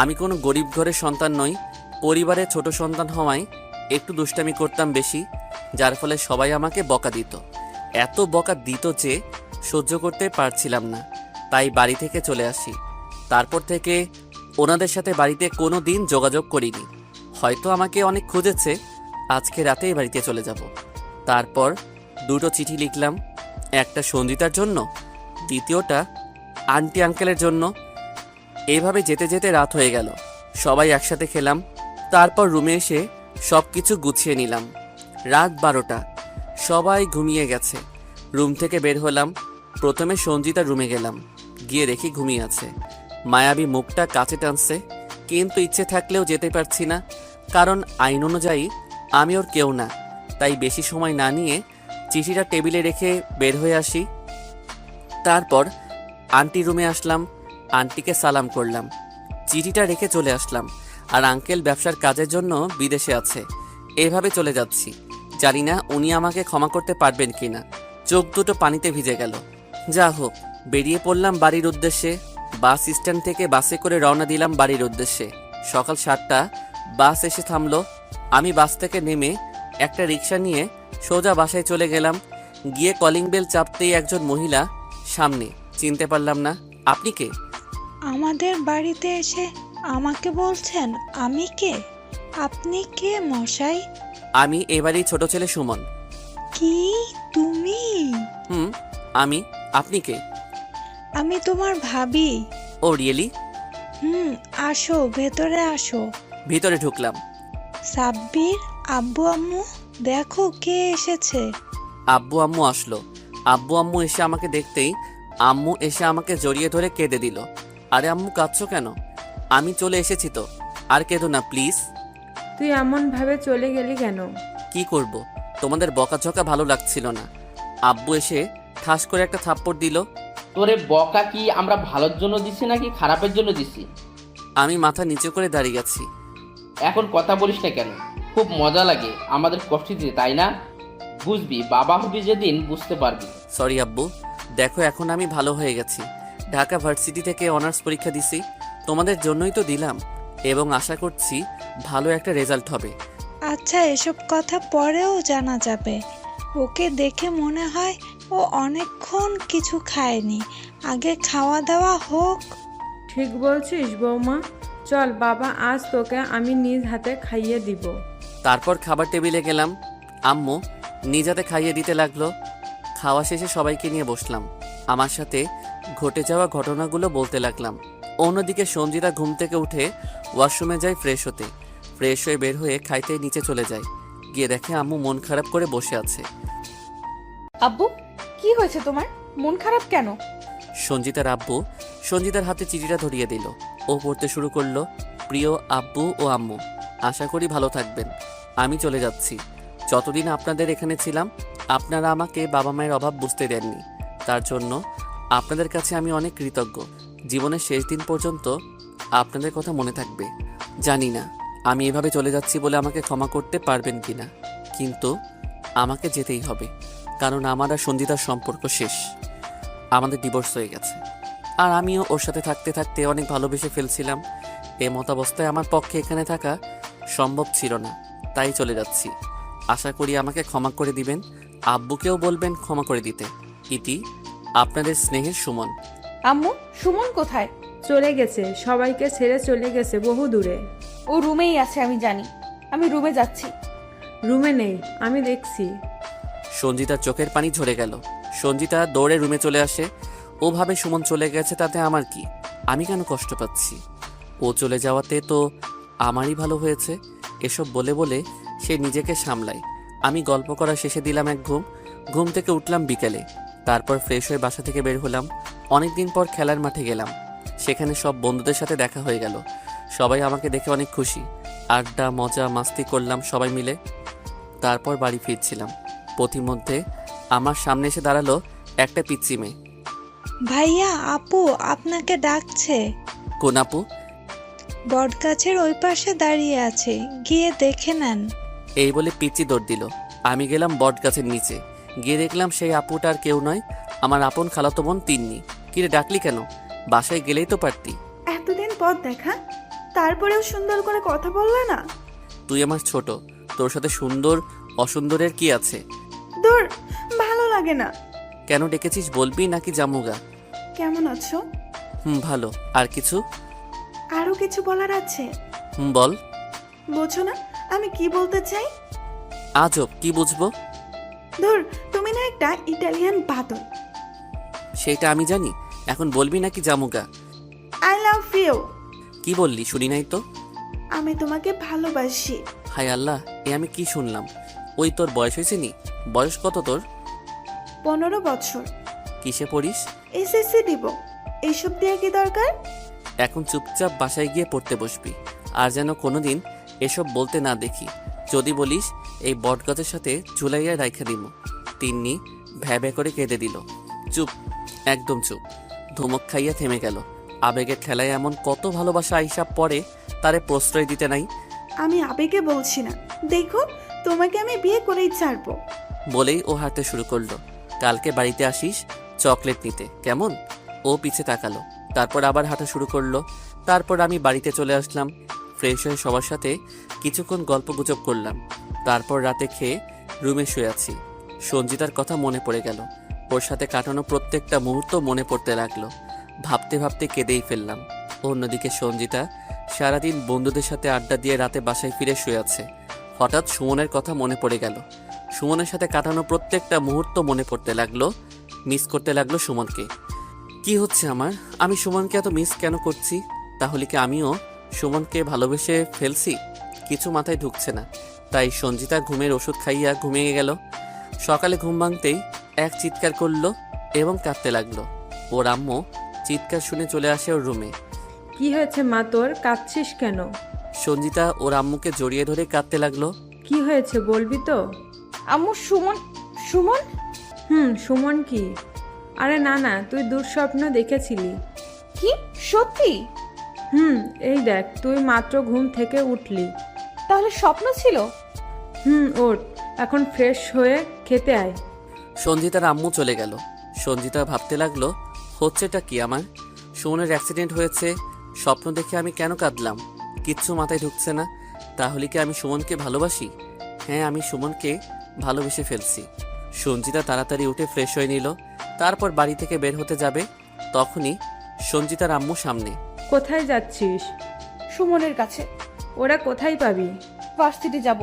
আমি কোনো গরিব ঘরের সন্তান নই। পরিবারের ছোট সন্তান হওয়ায় একটু দুষ্টামি করতাম বেশি, যার ফলে সবাই আমাকে বকা দিত। এত বকা দিত যে সহ্য করতে পারছিলাম না, তাই বাড়ি থেকে চলে আসি। তারপর থেকে ওনাদের সাথে বাড়িতে কোনো দিন যোগাযোগ করিনি। হয়তো আমাকে অনেক খুঁজেছে, আজকে রাতেই বাড়িতে চলে যাব। তারপর দুটো চিঠি লিখলাম, একটা সঞ্জিতার জন্য, দ্বিতীয়টা আন্টি আঙ্কেলের জন্য। এইভাবে যেতে যেতে রাত হয়ে গেল। সবাই একসাথে খেলাম। তারপর রুমে এসে সব কিছু গুছিয়ে নিলাম। রাত 12টা, সবাই ঘুমিয়ে গেছে। রুম থেকে বের হলাম। প্রথমে সঞ্জিতার রুমে গেলাম, গিয়ে দেখি ঘুমিয়ে আছে। মায়াবী মুখটা কাছে টানছে, কিন্তু ইচ্ছে থাকলেও যেতে পারছি না, কারণ আইন অনুযায়ী আমি ওর কেউ না। তাই বেশি সময় না নিয়ে চিঠিটা টেবিলে রেখে বের হয়ে আসি। তারপর আন্টি রুমে আসলাম, আন্টিকে সালাম করলাম, চিঠিটা রেখে চলে আসলাম। আর আঙ্কেল ব্যবসার কাজের জন্য বিদেশে আছে। এভাবে চলে যাচ্ছি, জানি না উনি আমাকে ক্ষমা করতে পারবেন কিনা। চোখ দুটো পানিতে ভিজে গেল। যা হোক, বেরিয়ে পড়লাম বাড়ির উদ্দেশ্যে। বাস স্ট্যান্ড থেকে বাসে করে রওনা দিলাম বাড়ির উদ্দেশ্যে। সকাল 7টা বাস এসে থামলো। আমি বাস থেকে নেমে একটা রিক্সা নিয়ে সোজা বাসায় চলে গেলাম। গিয়ে কলিং বেল চাপতেই একজন মহিলা সামনে। চিনতে পারলাম না। আপনি কে? আমাদের বাড়িতে এসে আমাকে বলছেন আমি কে? আপনি কে মশাই? আমি এবারই ছোট ছেলে সুমন। কি তুমি? আমি। আপনি কে? আমি তোমার ভাবি। ও রিয়েলি? আসো, ভেতরে আসো। ভিতরে ঢুকলাম। সাব্বির, আব্বু আম্মু, দেখো কে এসেছে। আব্বু আম্মু আসলো। আব্বু আম্মু এসে আমাকে দেখতেই আম্মু এসে আমাকে জড়িয়ে ধরে কেঁদে দিল। আরে আম্মু, কাঁদছো কেন? আমি চলে এসেছি তো, আর কেঁদো না প্লিজ। তুই এমন ভাবে চলে গেলি কেন? কি করব, তোমাদের বকাঝকা ভালো লাগছিল না। আব্বু এসে ঠাস করে একটা থাপ্পড় দিল। তোরে বকা কি আমরা ভালোর জন্য দিছি নাকি খারাপের জন্য দিছি? আমি মাথা নিচু করে দাঁড়িয়ে আছি। এখন কথা বলিস না কেন? খুব মজা লাগে আমাদের কষ্ট দিতে, তাই না? বুঝবি, বাবা হবি যেদিন বুঝতে পারবি। সরি আব্বু, দেখো এখন আমি ভালো হয়ে গেছি। ঢাকা ভার্সিটি থেকে অনার্স পরীক্ষা দিছি, তোমাদের জন্যই তো দিলাম, এবং আশা করছি ভালো একটা রেজাল্ট হবে। আচ্ছা, এসব কথা পরেও জানা যাবে। ওকে দেখে মনে হয় ও অনেকক্ষণ কিছু খায়নি। আগে খাওয়া দাওয়া হোক। ঠিক বলছিস বৌমা, চল বাবা, আজ তোকে আমি নিজ হাতে খাইয়ে দিব। তারপর খাবার টেবিলে গেলাম। আম্মু নিজ হাতে খাইয়ে দিতে লাগলো। খাওয়া শেষে সবাইকে নিয়ে বসলাম। আমার সাথে ঘটে যাওয়া ঘটনাগুলো বলতে লাগলাম। অন্যদিকে সঞ্জিতা ঘুম থেকে উঠে ওয়াশরুমে যায় ফ্রেশ হতে। ফ্রেশ হয়ে বের হয়ে খাইতে নিচে চলে যায়। গিয়ে দেখে আম্মু মন খারাপ করে বসে আছে। আব্বু, কি হয়েছে তোমার? মন খারাপ কেন? সঞ্জিতার আব্বু সঞ্জিতার হাতে চিঠিটা ধরিয়ে দিল। ও পড়তে শুরু করলো। প্রিয় আব্বু ও আম্মু, আশা করি ভালো থাকবেন। আমি চলে যাচ্ছি। যতদিন আপনাদের এখানে ছিলাম, আপনারা আমাকে বাবা মায়ের অভাব বুঝতে দেননি। তার জন্য আপনাদের কাছে আমি অনেক কৃতজ্ঞ। জীবনের শেষ দিন পর্যন্ত আপনাদের কথা মনে থাকবে। জানি না আমি এভাবে চলে যাচ্ছি বলে আমাকে ক্ষমা করতে পারবেন কিনা, কিন্তু আমাকে যেতেই হবে, কারণ আমার আর সঞ্জিতার সম্পর্ক শেষ। আমাদের ডিভোর্স হয়ে গেছে, আর আমিও ওর সাথে থাকতে থাকতে অনেক ভালোবেসে ফেলছিলাম। এ মতাবস্থায় আমার পক্ষে এখানে থাকা সম্ভব ছিল না, তাই চলে যাচ্ছি। আশা করি আমাকে ক্ষমা করে দিবেন। আব্বুকেও বলবেন ক্ষমা করে দিতে। ইতি, আপনাদের স্নেহের সুমন। আম্মু, সুমন কোথায়? চলে গেছে, সবাইকে ছেড়ে চলে গেছে বহু দূরে। ও রুমেই আছে, আমি জানি। আমি রুমে যাচ্ছি। রুমে নেই, আমি দেখছি। সঞ্জিতার চোখের পানি ঝরে গেল। সঞ্জিতা দৌড়ে রুমে চলে আসে। ও ভাবে সুমন চলে গেছে, তাতে আমার কি? আমি কেন কষ্ট পাচ্ছি? ও চলে যাওয়াতে তো আমারই ভালো হয়েছে। এসব বলে বলে সে নিজেকে সামলায়। আমি গল্প করা শেষে দিলাম এক ঘুম। ঘুম থেকে উঠলাম বিকেলে। তারপর ফ্রেশ হয়ে বাসা থেকে বের হলাম। অনেকদিন পর খেলার মাঠে গেলাম। সেখানে সব বন্ধুদের সাথে দেখা হয়ে গেল। সবাই আমাকে দেখে অনেক খুশি। আড্ডা মজা মাস্তি করলাম সবাই মিলে। তারপর বাড়ি ফিরছিলাম, পথিমধ্যে আমার সামনে এসে দাঁড়ালো একটা পিচ্চি মেয়ে। ভাইয়া, আপু আপনাকে ডাকছে। কোন আপু? বটগাছের ওই পাশে দাঁড়িয়ে আছে, গিয়ে দেখে নেন। এই বলে পিচ্চি দৌড় দিল। আমি গেলাম বট গাছের নিচে। গিয়ে দেখলাম সেই আপুটা আর কেউ নয়, আমার আপন খালাতো বোন তিন্নি। কিরে ডাকলি কেন? বাসায় গেলেই তো পারতি। এতদিন পর দেখা, তারপরেও সুন্দর করে কথা বললে না। তুই আমার ছোট, তোর সাথে সুন্দর অসুন্দরের কি আছে? দূর, ভালো লাগে না। কেন ডেকেছিস বলবি নাকি জামুগা? কেমন আছো? ভালো। আর কিছু? আরো কিছু বলার আছে। বল। বোঝো না আমি কি বলতে চাই? আজব, কি বুঝবো? ধুর, তুমি না একটা ইটালিয়ান বাদর। সেটা আমি জানি, এখন বলবি নাকি জামুগা? I love you. কি বললি শুনি নাই তো? আমি তোমাকে ভালোবাসি। হায় আল্লাহ, এ আমি কি শুনলাম? ওই তোর বয়স হয়েছে নি? বয়স কত তোর? 15 বছর। কিসে পড়িস? এসএসসি দিব। এইসব দিয়ে কি দরকার? এখন চুপচাপ বাসায় গিয়ে পড়তে বসবি। আর যেন কোনোদিন এসব বলতে না দেখি। যদি বলিস এই বটগাছের সাথে ঝুলাইয়া রাইখা দিব। তিন্নি ভ্যা ভ্যা করে কেঁদে দিল। চুপ, একদম চুপ। ধমক খাইয়া থেমে গেল। আবেগের ঠেলায় এমন কত ভালোবাসা আইসা পরে তারে প্রশ্রয় দিতে নাই। আমি আবেগে বলছি না, দেখো তোমাকে আমি বিয়ে করেই ছাড়বো। বলেই ও হাঁটতে শুরু করলো। কালকে বাড়িতে আসিস চকলেট নিতে, কেমন? ও পিছে তাকালো, তারপর আবার হাঁটা শুরু করলো। তারপর আমি বাড়িতে চলে আসলাম। ফ্রেশ হয়ে সবার সাথে কিছুক্ষণ গল্পগুজব করলাম। তারপর রাতে খেয়ে রুমে শুয়ে আছি। সঞ্জিতার কথা মনে পড়ে গেল। ওর সাথে কাটানো প্রত্যেকটা মুহূর্ত মনে পড়তে লাগলো। ভাবতে ভাবতে কেঁদেই ফেললাম। অন্যদিকে সঞ্জিতা সারাদিন বন্ধুদের সাথে আড্ডা দিয়ে রাতে বাসায় ফিরে শুয়ে আছে। হঠাৎ সুমনের কথা মনে পড়ে গেল। সুমনের সাথে কাটানো প্রত্যেকটা মুহূর্ত মনে পড়তে লাগলো। মিস করতে লাগলো সুমনকে। কি হচ্ছে আমার? আমি সুমনকে এত মিস কেন করছি? তাহলে কি আমিও সুমনকে ভালোবেসে ফেলছি? কিছু মাথায় ঢুকছে না। তাই সঞ্জিতা ঘুমের ওষুধ খাইয়া ঘুমিয়ে গেল। সকালে ঘুম ভাঙতেই এক চিৎকার করলো এবং কাঁদতে লাগলো। ওর আম্মু চিৎকার শুনে চলে আসে ওর রুমে। কি হয়েছে মা তোর, কাঁদছিস কেন? সঞ্জিতা ওর আম্মুকে জড়িয়ে ধরে কাঁদতে লাগলো। কি হয়েছে বলবি তো? আম্মু, সুমন। সুমন? সুমন কি? আরে না না, তুই দুঃস্বপ্ন দেখেছিলি। কি সত্যি? এই দেখ, তুই মাত্র ঘুম থেকে উঠলি। তাহলে স্বপ্ন ছিল? ওঠ, এখন ফ্রেশ হয়ে খেতে আয়। সঞ্জিতার আম্মু চলে গেল। সঞ্জিতা ভাবতে লাগলো, হচ্ছেটা কি আমার? সুমনের অ্যাক্সিডেন্ট হয়েছে, স্বপ্ন দেখে আমি কেন কাঁদলাম? কিচ্ছু মাথায় ঢুকছে না। তাহলে কি আমি সুমনকে ভালোবাসি? হ্যাঁ, আমি সুমনকে ভালোবেসে ফেলছি। সঞ্জিতা তাড়াতাড়ি উঠে ফ্রেশ হয়ে নিল। তারপর বাড়ি থেকে বের হতে যাবে, তখনই সঞ্জিতার আম্মু সামনে। কোথায় যাচ্ছিস? সুমনের কাছে। ওরা কোথায় পাবি? ভার্সিটি যাব,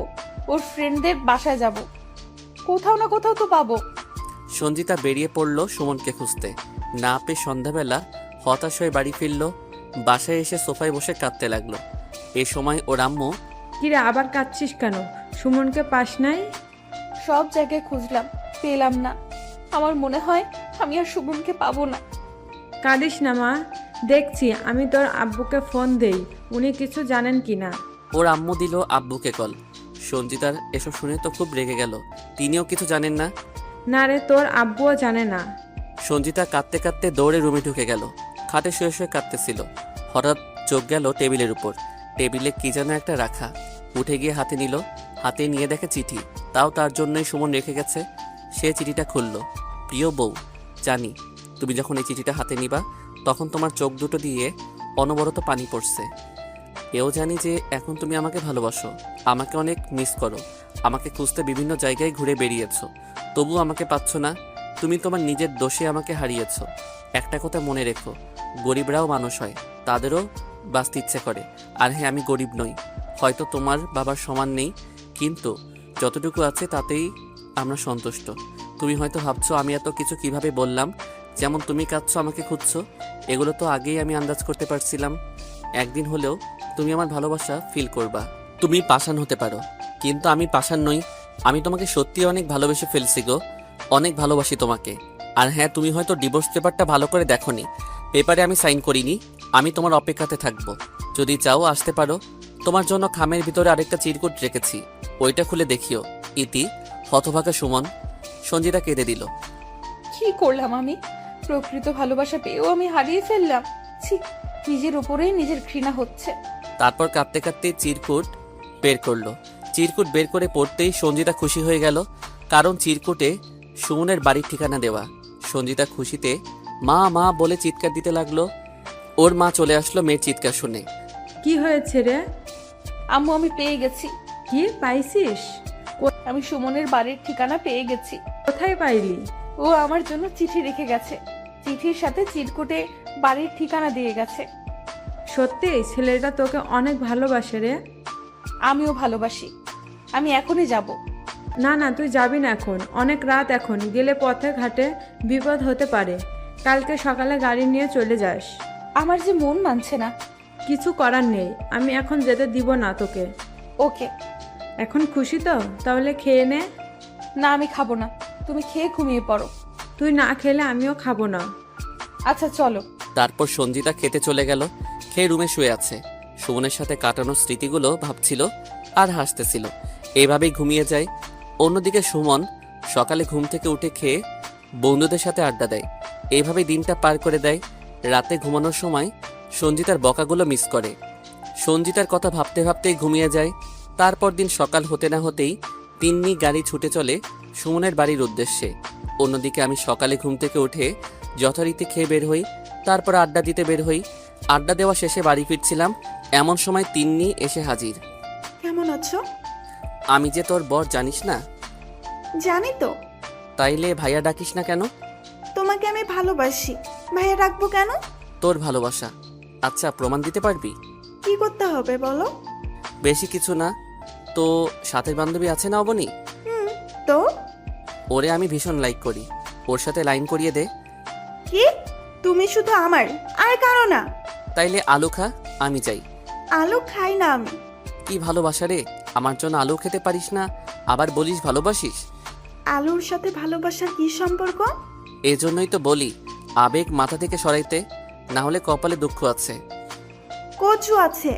ওর ফ্রেন্ডদের বাসায় যাব, কোথাও না কোথাও তো পাবো। সঞ্জিতা বেরিয়ে পড়ল সুমনকে খুঁজতে। না পেয়ে সন্ধ্যাবেলা হতাশ হয়ে বাড়ি ফিরল। বাসায় এসে সোফায় বসে কাঁদতে লাগলো। এ সময় ওর আম্মু, কিরে আবার কাঁদছিস কেন? সুমনকে পাস নাই? সব জায়গায় খুঁজলাম, পেলাম না। আমার মনে হয় আমি আর সুমনকে পাবো না। কাঁদিস না মা, দেখছি আমি তোর আব্বুকে ফোন দেই, উনি কিছু জানেন কি না। ওর আম্মু দিল আব্বুকে কল। সঞ্জিতার এসব শুনে তো খুব রেগে গেল। তিনিও কিছু জানেন না? না রে, তোর আব্বুও জানে না। সঞ্জিতা কাঁদতে কাঁদতে দৌড়ে রুমে ঢুকে গেল। খাটে শুয়ে শুয়ে কাঁদতেছিল। হঠাৎ চোখ গেল টেবিলের উপর। টেবিলে কি যেন একটা রাখা। উঠে গিয়ে হাতে নিল। হাতে নিয়ে দেখে চিঠি, তাও তার জন্যই সুমন রেখে গেছে। সে চিঠিটা খুলল। প্রিয় বউ, জানি তুমি যখন এই চিঠিটা হাতে নিবা তখন তোমার চোখ দুটো দিয়ে অনবরত পানি পড়ছে। এও জানি যে এখন তুমি আমাকে ভালোবাসো, আমাকে অনেক মিস করো। আমাকে খুঁজতে বিভিন্ন জায়গায় ঘুরে বেরিয়েছো, তবু আমাকে পাচ্ছ না। তুমি তোমার নিজের দোষে আমাকে হারিয়েছো। একটা কথা মনে রেখো, গরিবরাও মানুষ হয়, তাদেরও বাঁচতে ইচ্ছে করে। আর হ্যাঁ, আমি গরিব নই, হয়তো তোমার বাবার সমান নেই, কিন্তু যতটুকু আছে তাতেই আমরা সন্তুষ্ট। তুমি হয়তো ভাবছো আমি এত কিছু কিভাবে বললাম, যেমন তুমি কাঁদছো আমাকে খুঁজছো, এগুলো তো আগেই আমি আন্দাজ করতে পারছিলাম। একদিন হলেও তুমি আমার ভালোবাসা ফিল করবা। তুমি পাষাণ হতে পারো, কিন্তু আমি পাষাণ নই। আমি তোমাকে সত্যি অনেক ভালোবেসে ফেলছি গো, অনেক ভালোবাসি তোমাকে। আর হ্যাঁ, তুমি হয়তো ডিভোর্স পেপারটা ভালো করে দেখোনি, পেপারে আমি সাইন করিনি। আমি তোমার অপেক্ষাতে থাকবো, যদি চাও আসতে পারো। তোমার জন্য খামের ভিতরে আরেকটা চিরকুট রেখেছি, ওইটা খুলে দেখিও। ইতি, হতভাগা সুমন। সঞ্জিতা কেঁদে দিল। কি করলাম আমি? প্রকৃত ভালোবাসা পেয়েও আমি হারিয়ে ফেললাম। ছি, নিজের উপরেই নিজের ঘৃণা হচ্ছে। তারপর কাঁদতে কাঁদতে চিরকুট বের করলো। চিরকুট বের করে পড়তেই সঞ্জিতা খুশি হয়ে গেল, কারণ চিরকুটে সুমনের বাড়ির ঠিকানা দেওয়া। সঞ্জিতা খুশিতে মা মা বলে চিৎকার দিতে লাগলো। ওর মা চলে আসলো মেয়ের চিৎকার শুনে। কি হয়েছে রে? আম্মু, আমি পেয়ে গেছি। কি পাইছিস? আমি সুমনের বাড়ির ঠিকানা পেয়ে গেছি। কোথায় পাইলি? ও আমার জন্য চিঠি রেখে গেছে, চিঠির সাথে চিরকুটে বাড়ির ঠিকানা দিয়ে গেছে। সত্যি ছেলেটা তোকে অনেক ভালোবাসে রে। আমিও ভালোবাসি। আমি এখনই যাব। না না, তুই যাবি না এখন, অনেক রাত এখন, গেলে পথে ঘাটে বিপদ হতে পারে। কালকে সকালে গাড়ি নিয়ে চলে যাস। আমার যে মন মানছে না। কিছু করার নেই, আমি এখন যেতে দিব না তোকে। ওকে। এখন খুশি তো? তাহলে খেয়ে নে। না, আমি খাবো না, তুমি খেয়ে ঘুমিয়ে পড়ো। তুই না খেলে আমিও খাবো না। আচ্ছা চলো। তারপর সঞ্জিতা খেতে চলে গেল, খেয়ে রুমে শুয়ে আছে। সুমনের সাথে কাটানো স্মৃতিগুলো ভাবছিল আর হাসতেছিল। এভাবেই ঘুমিয়ে যায়। অন্যদিকে সুমন সকালে ঘুম থেকে উঠে খেয়ে বন্ধুদের সাথে আড্ডা দেয়। এইভাবেই দিনটা পার করে দেয়। রাতে ঘুমানোর সময় সঞ্জিতার বকাগুলো মিস করে। সঞ্জিতার কথা ভাবতে ভাবতেই ঘুমিয়ে যায়। তারপর দিন সকাল হতে না হতেই তিন্নি গাড়ি ছুটে চলে সুমনের বাড়ির উদ্দেশ্যে। অন্যদিকে আমি সকালে ঘুম থেকে উঠে যথারীতি খেয়ে বের হই, তারপর আড্ডা দিতে বের হই। আড্ডা দেওয়া শেষে বাড়ি ফিরছিলাম, এমন সময় তিন্নি এসে হাজির। কেমন আছো? আমি যে তোর বর, জানিস না? জানি তো। তাইলে ভাইয়া ডাকিস না কেন? তোমাকে আমি ভালোবাসি, ভাইয়া রাখবো কেন? তোর ভালোবাসা। আচ্ছা, প্রমাণ দিতে পারবি? কি করতে হবে বলো? বেশি কিছু না তো। সাথের বান্ধবী আছে না অবনী? তো ওরে আমি ভীষণ লাইক করি, ওর সাথে লাইন করিয়ে দে। কি? তুমি শুধু আমার, আর কারো না? তাইলে আলু খা, আমি যাই। আলু খাই না আমি। কি ভালোবাসা রে, আমার জন্য আলু খেতে পারিস না, আবার বলিস ভালোবাসিস। আলুর সাথে ভালোবাসার কি সম্পর্ক? এজন্যই তো বলি আবেগ মাথা থেকে সরাইতে, না হলে কপালে দুঃখ আছে। কচু আছে।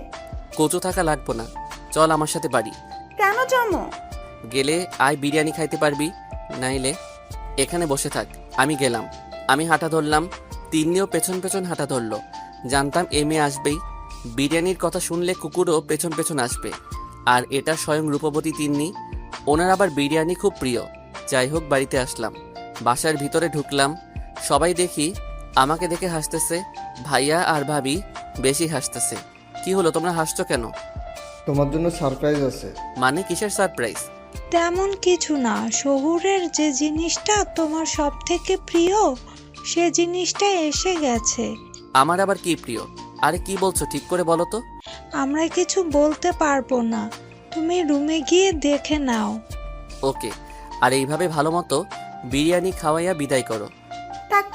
কচু থাকা লাগবো না, চল আমার সাথে বাড়ি। কেন জমো? গেলে আয় বিরিয়ানি খাইতে পারবি, নাইলে এখানে বসে থাক। আমি গেলাম। আমি হাঁটা ধরলাম, তিন্নিও পেছন পেছন হাঁটা ধরলো। জানতাম এ মেয়ে আসবেই, বিরিয়ানির কথা শুনলে কুকুরও পেছন পেছন আসবে। আর এটা স্বয়ং রূপবতী তিন্নি, ওনার আবার বিরিয়ানি খুব প্রিয়। যাই হোক, বাড়িতে আসলাম, বাসার ভিতরে ঢুকলাম। সবাই দেখি আমাকে দেখে হাসতেছে, ভাইয়া আর ভাবি বেশি হাসতেছে। কি হলো, তোমরা হাসছো কেন? তোমার জন্য সারপ্রাইজ আছে। মানে কিসের সারপ্রাইজ? তেমন কিছু না, শহুরের যে জিনিসটা তোমার সব থেকে প্রিয় সে জিনিসটা এসে গেছে। আমার আবার কি প্রিয়? আরে কি বলছো, ঠিক করে বলো তো। আমরা কিছু বলতে পারবো না, তুমি রুমে গিয়ে দেখে নাও। ওকে, আর এইভাবে ভালো মতো বিরিয়ানি খাওয়াইয়া বিদায় করো। থাক,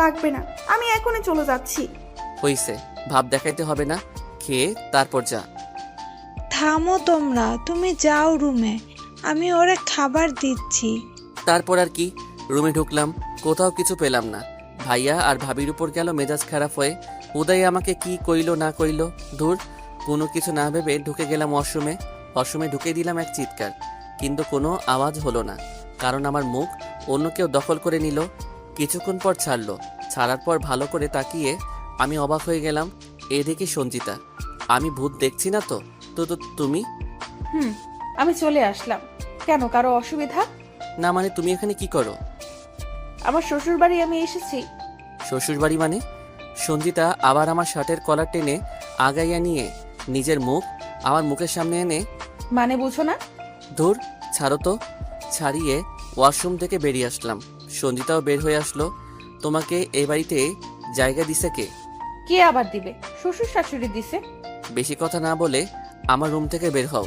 লাগবে না, আমি এখনই চলে যাচ্ছি। হইছে, ভাব দেখাইতে হবে না, খেয়ে তারপর যা। থামো তোমরা, তুমি যাও রুমে, আমি ওরে খাবার দিচ্ছি। তারপর আর কি, রুমে ঢুকলাম, কোথাও কিছু পেলাম না। ভাইয়া আর ভাবির উপর গেল মেজাজ খারাপ হয়ে। উদয় আমাকে কি কইলো না কইলো, ধুর, কোনো কিছু না ভেবে ঢুকে গেলাম ওয়াশরুমে। ওয়াশরুমে ঢুকে দিলাম এক চিৎকার, কিন্তু কোনো আওয়াজ হলো না, কারণ আমার মুখ অন্য কেউ দখল করে নিল। কিছুক্ষণ পর ছাড়লো, ছাড়ার পর ভালো করে তাকিয়ে আমি অবাক হয়ে গেলাম। এ দেখি সঞ্জিতা। আমি ভূত দেখছি না তো? তো তো তুমি? আমি চলে আসলাম। কেন, কারো অসুবিধা? না মানে তুমি এখানে কি করো? আমার শ্বশুর বাড়ি আমি এসেছি। শ্বশুর বাড়ি মানে? সঞ্জিতা আবার আমার শার্টের কলার টেনে আগাইয়া নিয়ে নিজের মুখ আমার মুখের সামনে এনে, মানে বুঝো না? ধুর, ছাড়ো তো। ছাড়িয়ে ওয়াশরুম থেকে বেরিয়ে আসলাম। সঞ্জিতাও বের হয়ে আসলো। তোমাকে এই বাড়িতে জায়গা দিছে কে? কে আবার দিবে? শ্বশুর শাশুড়ি দিছে। বেশি কথা না বলে আমার রুম থেকে বের হও।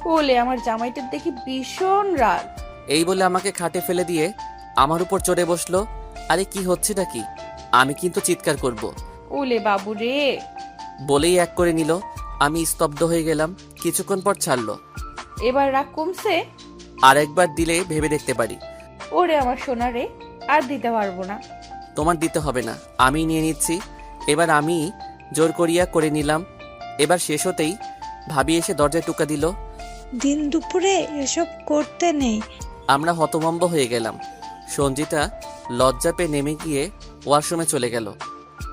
বলে আমার জামাইটার দেখি ভীষণ রাগ। এই বলে আমাকে খাটে ফেলে দিয়ে আমার উপর চড়ে বসলো। আরে কি হচ্ছেটা কি? আমি কিন্তু চিৎকার করব। ওলে বাবু রে। বলেই এক করে নিল। আমি স্তব্ধ হয়ে গেলাম। কিছুক্ষণ পর ছাড়লো। এবার রাগ কমছে? আর একবার দিলে ভেবে দেখতে পারি। ওরে আমার সোনা রে, আর দিতে পারবো না। তোমার দিতে হবে না, আমি নিয়ে নিচ্ছি। এবার আমি জোর করিয়া করে নিলাম। এবার শেষ হতেই ভাবি এসে দরজায় টোকা দিল। দিন দুপুরে এসব করতে নেই। আমরা হতভম্ব হয়ে গেলাম। সঞ্জিতা লজ্জা পেয়ে নেমে গিয়ে ওয়াশরুমে চলে গেল।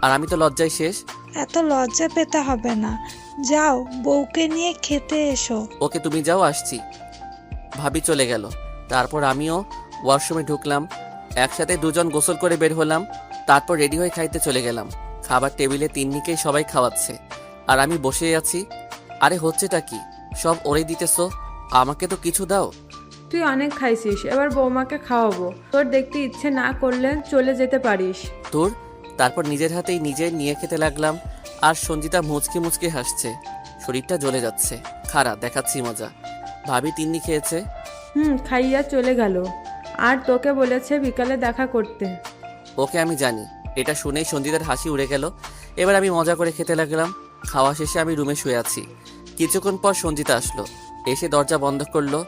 আর আমি তো লজ্জায় শেষ। এত লজ্জা পেতে হবে না, যাও বউকে নিয়ে খেতে এসো। ওকে, তুমি যাও, আসছি। ভাবি চলে গেল। তারপর আমিও ওয়াশরুমে ঢুকলাম। একসাথে দুজন গোসল করে বের হলাম। তারপর রেডি হয়ে খাইতে চলে গেলাম। খাবার টেবিলে তিন্নিকেই সবাই খাওয়াচ্ছে, আর আমি বসে আছি। আরে হচ্ছেটা কি? সব ওরে দিতেছো, আমাকে তো কিছু দাও। তুই অনেক খাইছিস, এবার বৌমাকে খাওয়াবো। তোর দেখতে ইচ্ছে না করলে চলে যেতে পারিস। তোর। তারপর নিজের হাতেই নিজে নিয়ে খেতে লাগলাম। আর সঞ্জিতা মুচকি মুচকি হাসছে। শরীরটা জ্বলে যাচ্ছে। খারাপ দেখাচ্ছি মজা। ভাবি তিন্নি খেয়েছে। খাইয়া চলে গেল। আর তোকে বলেছে বিকালে দেখা করতে। ওকে, আমি জানি। এটা শুনেই সঞ্জিতার হাসি উড়ে গেল। এবার আমি মজা করে খেতে লাগলাম। খাওয়া শেষে আমি রুমে শুয়ে আছি। কিছুক্ষণ পর সঞ্জিতা আসলো। এসে দরজা বন্ধ করলো।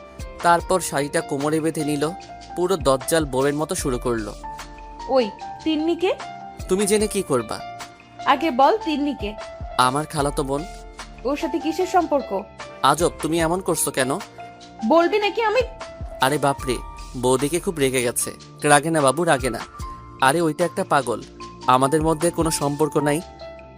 তারপর শাড়িটা কোমরে বেঁধে নিল। পুরো দজ্জাল বউয়ের মতো শুরু করলো। ওই তিন্নিকে? তুমি জেনে কি করবা? আগে বল তিন্নিকে। আমার খালাতো বোন। ওর সাথে কিসের সম্পর্ক? আজব, তুমি এমন করছো কেন? বলবি নাকি আমি? আরে বাপরে, বৌদিকে খুব রেগে গেছে। রাগে না বাবু, রাগে না। আরে ওইটা একটা পাগল। আমাদের মধ্যে কোনো সম্পর্ক নাই।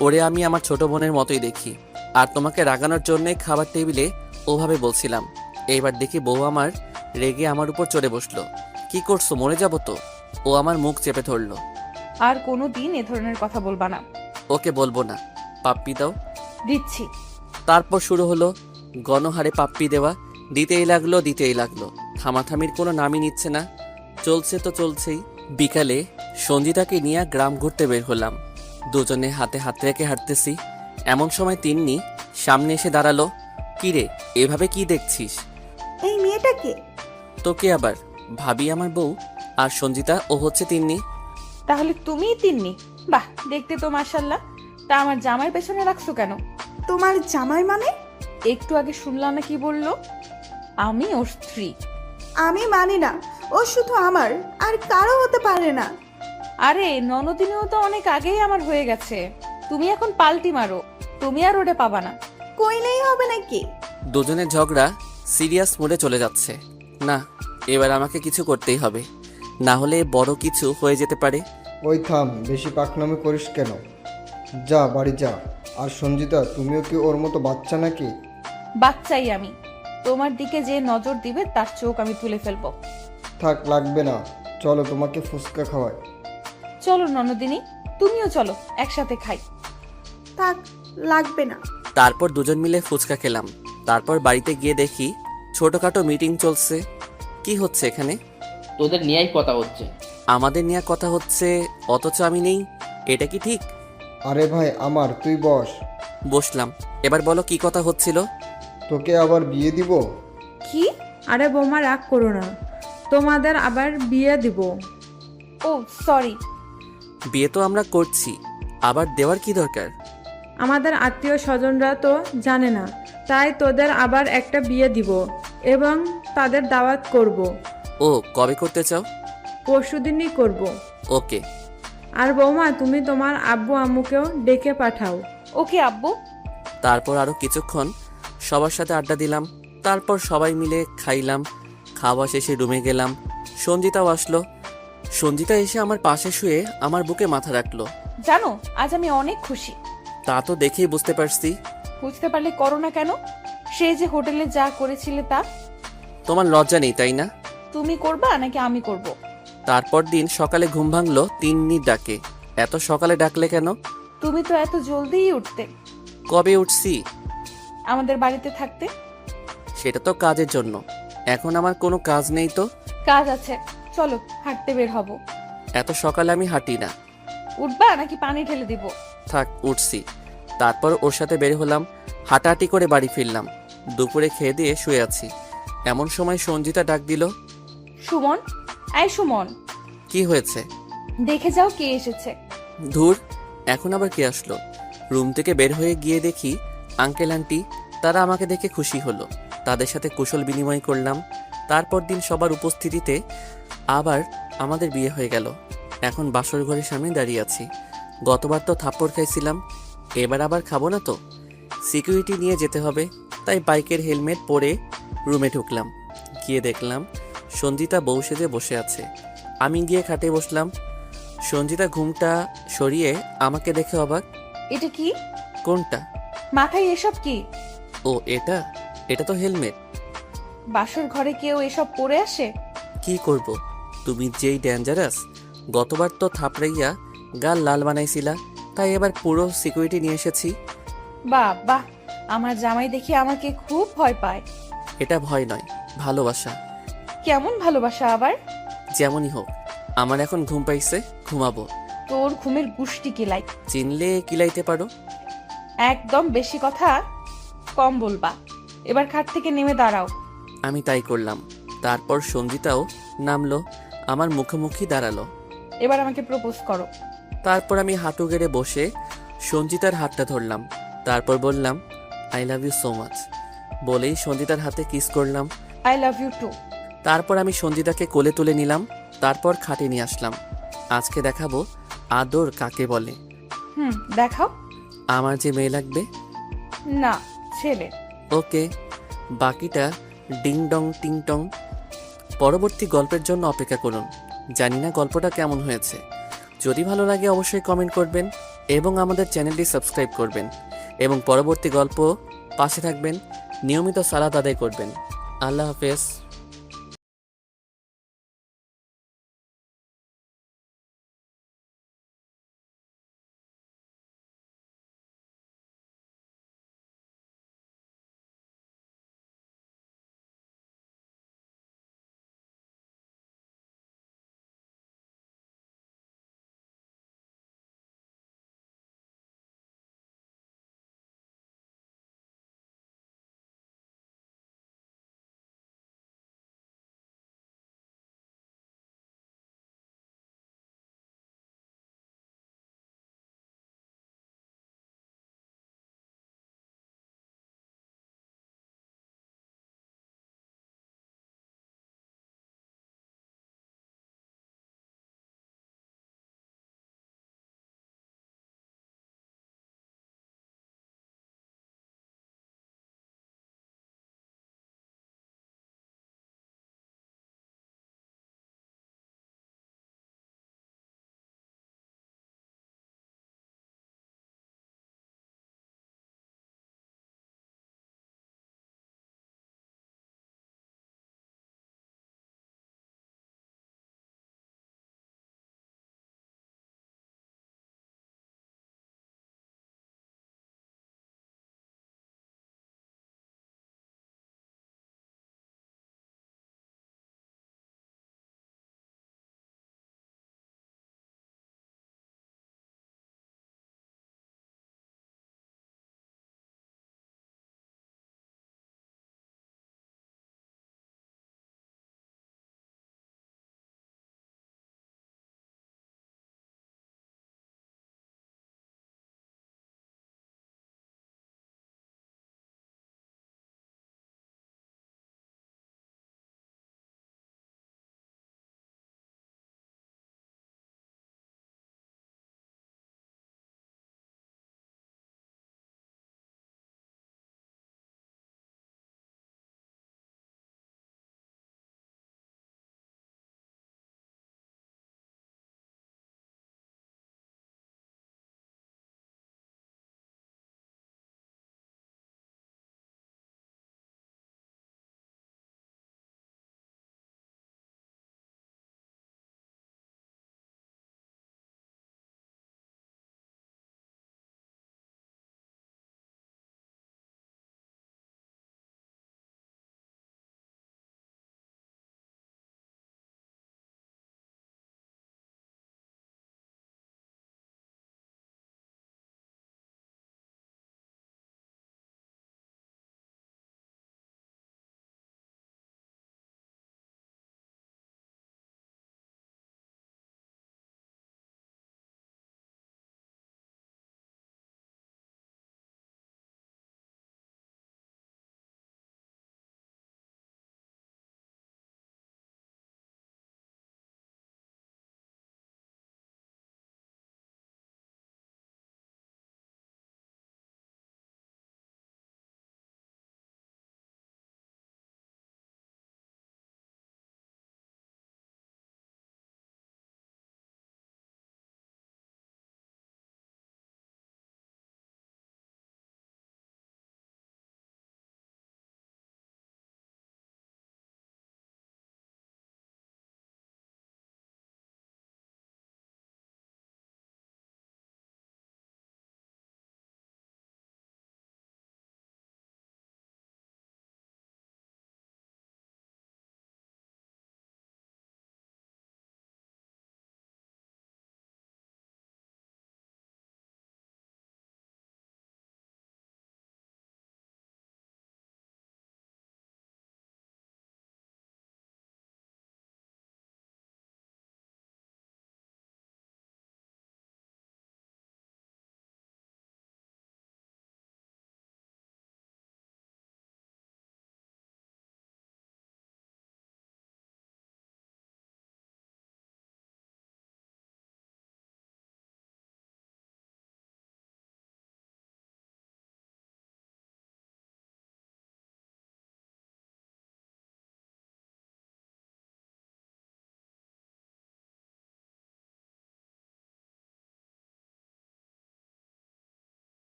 ওরে আমি আমার ছোট বোনের মতোই দেখি। আর তোমাকে রাগানোর জন্যে খাবার টেবিলে ওভাবে বলছিলাম। এইবার দেখি বউ আমার রেগে আমার উপর চড়ে বসলো। কি করছো, মরে যাবো তো? ও আমার মুখ চেপে ধরলো। আর কোনো দিন এ ধরনের কথা বলবা না। ওকে, বলবো না। পাপ্পি দাও। দিচ্ছি। তারপর শুরু হলো গণহারে পাপ্পি দেওয়া। দিতেই লাগলো। থামাথামির কোনো নামই নিচ্ছে না। চলছে তো চলছেই। বিকালে সঞ্জিতাকে নিয়ে গ্রাম ঘুরতে বের হলাম। দুজনে হাতে হাত রেখে হাঁটতেছি। এমন সময় তিন্নি সামনে এসে দাঁড়ালো। কি রে, এভাবে কি দেখছিস? এই মেয়েটাকে? তোকে আবার? ভাবি আমার বউ, আর সঞ্জিতা ও হচ্ছে তিন্নি। তাহলে তুমিই তিন্নি? বাহ, দেখতে তো মাশাআল্লাহ। তা আমার জামাই পেছনে রাখছো কেন? তোমার জামাই মানে? একটু আগে শুনলাম না কি বললো? আমি ওর স্ত্রী। আমি মানি না, ও শুধু আমার, আর কারো হতে পারে না। আরে ননদিনীও তো অনেক আগেই আমার হয়ে গেছে। তুমি এখন পাল্টি মারো। তুমি আর ওটা পাবা না। কইলেই হবে নাকি? দুজনের ঝগড়া সিরিয়াস মোডে চলে যাচ্ছে। না, এবার আমাকে কিছু করতেই হবে, না হলে বড় কিছু হয়ে যেতে পারে। ওই থাম, বেশি পাকনামি করিস কেন? যা বাড়ি যা। আর সঞ্জিতা, তুমিও কি ওর মতো বাচ্চা নাকি? বাচ্চাই আমি। তোমার দিকে যে নজর দিবে তার চোখ আমি তুলে ফেলবো। থাক, লাগবে না। চলো তোমাকে ফুচকা খাওয়াই। চলো ননদিনী, তুমিও চলো, একসাথে খাই। থাক, লাগবে না। তারপর দুজন মিলে ফুচকা খেলাম। তারপর বাড়িতে গিয়ে দেখি ছোটখাটো মিটিং চলছে। কি হচ্ছে এখানে? তোদের নিয়েই কথা হচ্ছে। আমাদের নিয়ে কথা হচ্ছে, অথচ আমি নেই। এটা কি ঠিক? আরে ভাই আমার, তুই বস। বসলাম। এবার বলো কি কথা হচ্ছিল? তোকে আবার বিয়ে দিব। কি? আরে বৌমা, রাগ করো না, তোমাদের আবার বিয়ে দিব। ও সরি। বিয়ে তো আমরা করছি, আবার দেওয়ার কি দরকার? আমাদের আত্মীয় স্বজনরা তো জানে না, তাই তোদের আবার একটা বিয়ে দিব এবং তাদের দাওয়াত করব। ও, কবে করতে চাও? পরশুদিনই করব। ওকে। আর বৌমা, তুমি তোমার আব্বু আম্মুকেও ডেকে পাঠাও। ওকে আব্বু। তারপর আরো কিছুক্ষণ সবার সাথে আড্ডা দিলাম। তারপর সবাই মিলে খাইলাম। খাওয়া শেষে রুমে গেলাম। সঞ্জিতাও আসলো। সঞ্জিতা এসে আমার পাশে শুয়ে আমার বুকে মাথা রাখলো। জানো, আজ আমি অনেক খুশি। তা তো দেখেই বুঝতে পারছি। বুঝতে পারলে করো না কেন? সে যে হোটেলে যা করেছিলে তা। তোমার লজ্জা নেই, তাই না? তুমি করবা নাকি আমি করব? তারপর দিন সকালে ঘুম ভাঙলো তিন্নির ডাকে। এত সকালে ডাকলে কেন? তুমি তো এত জলদিই উঠতে। কবে উঠছি? আমাদের বাড়িতে থাকতে। সেটা তো কাজের জন্য। এখন আমার কোনো কাজ নেই তো। কাজ আছে, চলো হাঁটতে বের হব। এত সকালে আমি হাঁটি না। উঠবা নাকি পানি ঢেলে দিব? থাক, উঠছি। তারপর ওর সাথে বের হলাম। হাঁটাহাঁটি করে বাড়ি ফিরলাম। দুপুরে খেয়ে দিয়ে শুয়ে আছি। এমন সময় সঞ্জিতা ডাক দিল। সুমন, এই সুমন, কি হয়েছে? দেখে যাও কে এসেছে। ধুর, এখন আবার কে আসলো? রুম থেকে বের হয়ে গিয়ে দেখি আঙ্কেল আন্টি তারা আমাকে দেখে খুশি হলো। তাদের সাথে কুশল বিনিময় করলাম। তারপর দিন সবার উপস্থিতিতে আবার আমাদের বিয়ে হয়ে গেল। এখন বাসর ঘরের সামনে দাঁড়িয়ে আছি। গতবার তো থাপ্পড় খাইছিলাম, এবার আবার খাবো না তো। সিকিউরিটি নিয়ে যেতে হবে, তাই বাইকের হেলমেট পরে রুমে ঢুকলাম। গিয়ে দেখলাম সঞ্জিতা বউ সেজে বসে আছে। আমি গিয়ে খাটে বসলাম। সঞ্জিতা ঘুমটা সরিয়ে আমাকে দেখে অবাক। এটা কি? কোনটা? মাথায় এসব কি? ও এটা এটা তো হেলমেট। বাসর ঘরে কেউ এসব পরে আসে? কি করব, তুমি যেই ডেঞ্জারাস। গতবার তো থাপড়াইয়া গাল লাল বানাইছিলা, তাই এবার পুরো সিকিউরিটি নিয়ে এসেছি। বাহ বাহ, আমার জামাই দেখি আমাকে খুব ভয় পায়। এটা ভয় নয়, ভালোবাসা। কেমন ভালোবাসা আবার? যেমনই হোক, আমার এখন ঘুম পাইছে, ঘুমাবো। তোর ঘুমের গুষ্টি কিলাই। চিনলে কিলাইতে পারো। একদম বেশি কথা কম বলবা। এবার খাট থেকে নেমে দাঁড়াও। আমি তাই করলাম। তারপর সঞ্জিতাও নামলো, আমার মুখোমুখি দাঁড়ালো। এবার আমাকে প্রপোজ করো। তারপর আমি হাঁটু গেড়ে বসে সঞ্জিতার হাতটা ধরলাম। তারপর বললাম I love you so much. বলেই সঞ্জিতার হাতে কিস করলাম। I love you too. তারপর আমি সঞ্জিতাকে কোলে তুলে নিলাম। তারপর খাটে নিয়ে আসলাম। আজকে দেখাবো আদর কাকে বলে। দেখাও। আমার যে মেয়ে লাগবে। না, ছেলে। ওকে, বাকিটা ডিং ডং টিং টং। পরবর্তী গল্পের জন্য অপেক্ষা করুন। জানি না গল্পটা কেমন হয়েছে। যদি ভালো লাগে অবশ্যই কমেন্ট করবেন এবং আমাদের চ্যানেলটি সাবস্ক্রাইব করবেন এবং পরবর্তী গল্প পাশে থাকবেন। নিয়মিত সালাত আদায় করবেন। আল্লাহ হাফেজ।